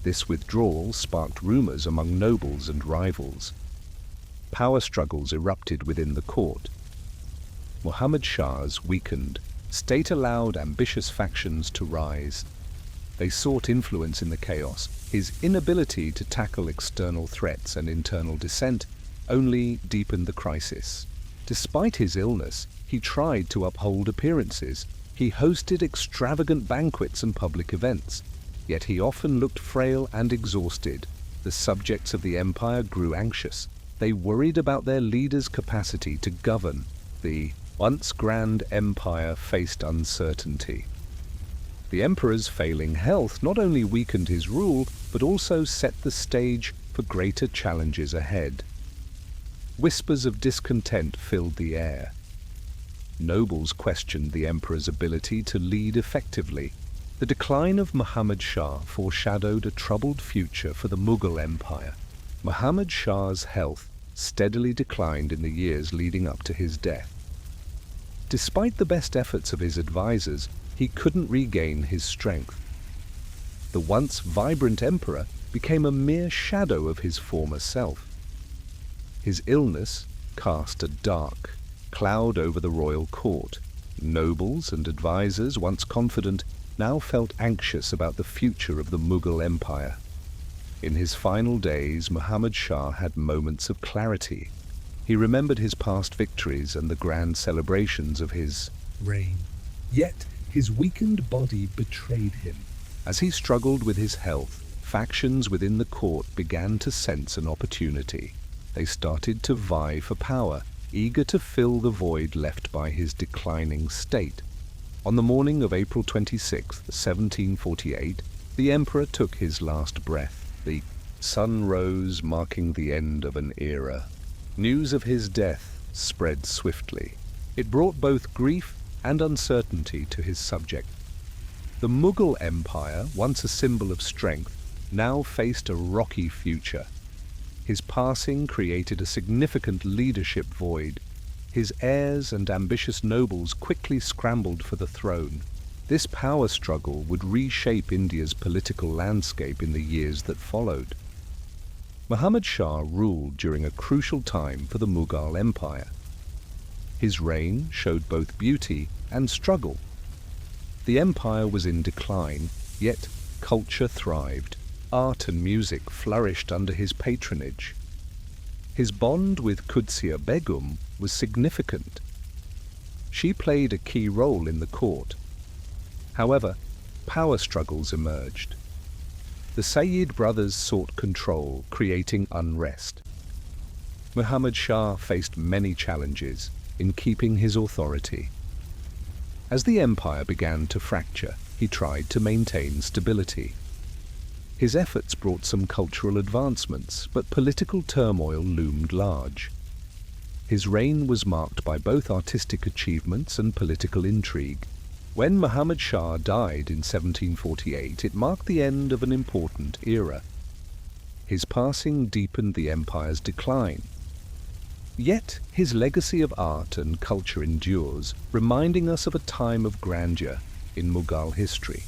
This withdrawal sparked rumors among nobles and rivals. Power struggles erupted within the court. Muhammad Shah's weakened. State allowed ambitious factions to rise. They sought influence in the chaos. His inability to tackle external threats and internal dissent only deepened the crisis. Despite his illness, he tried to uphold appearances. He hosted extravagant banquets and public events. Yet he often looked frail and exhausted. The subjects of the empire grew anxious. They worried about their leader's capacity to govern. The once grand empire faced uncertainty. The emperor's failing health not only weakened his rule, but also set the stage for greater challenges ahead. Whispers of discontent filled the air. Nobles questioned the emperor's ability to lead effectively. The decline of Muhammad Shah foreshadowed a troubled future for the Mughal Empire. Muhammad Shah's health steadily declined in the years leading up to his death. Despite the best efforts of his advisors, he couldn't regain his strength. The once vibrant emperor became a mere shadow of his former self. His illness cast a dark cloud over the royal court. Nobles and advisors, once confident, now felt anxious about the future of the Mughal Empire. In his final days, Muhammad Shah had moments of clarity. He remembered his past victories and the grand celebrations of his reign. Yet, his weakened body betrayed him. As he struggled with his health, factions within the court began to sense an opportunity. They started to vie for power, eager to fill the void left by his declining state. On the morning of April 26, 1748, the emperor took his last breath. The sun rose, marking the end of an era. News of his death spread swiftly. It brought both grief and uncertainty to his subject. The Mughal Empire, once a symbol of strength, now faced a rocky future. His passing created a significant leadership void. His heirs and ambitious nobles quickly scrambled for the throne. This power struggle would reshape India's political landscape in the years that followed. Muhammad Shah ruled during a crucial time for the Mughal Empire. His reign showed both beauty and struggle. The empire was in decline, yet culture thrived. Art and music flourished under his patronage. His bond with Qudsiya Begum was significant. She played a key role in the court. However, power struggles emerged. The Sayyid Brothers sought control, creating unrest. Muhammad Shah faced many challenges in keeping his authority. As the empire began to fracture, he tried to maintain stability. His efforts brought some cultural advancements, but political turmoil loomed large. His reign was marked by both artistic achievements and political intrigue. When Muhammad Shah died in 1748, it marked the end of an important era. His passing deepened the empire's decline. Yet his legacy of art and culture endures, reminding us of a time of grandeur in Mughal history.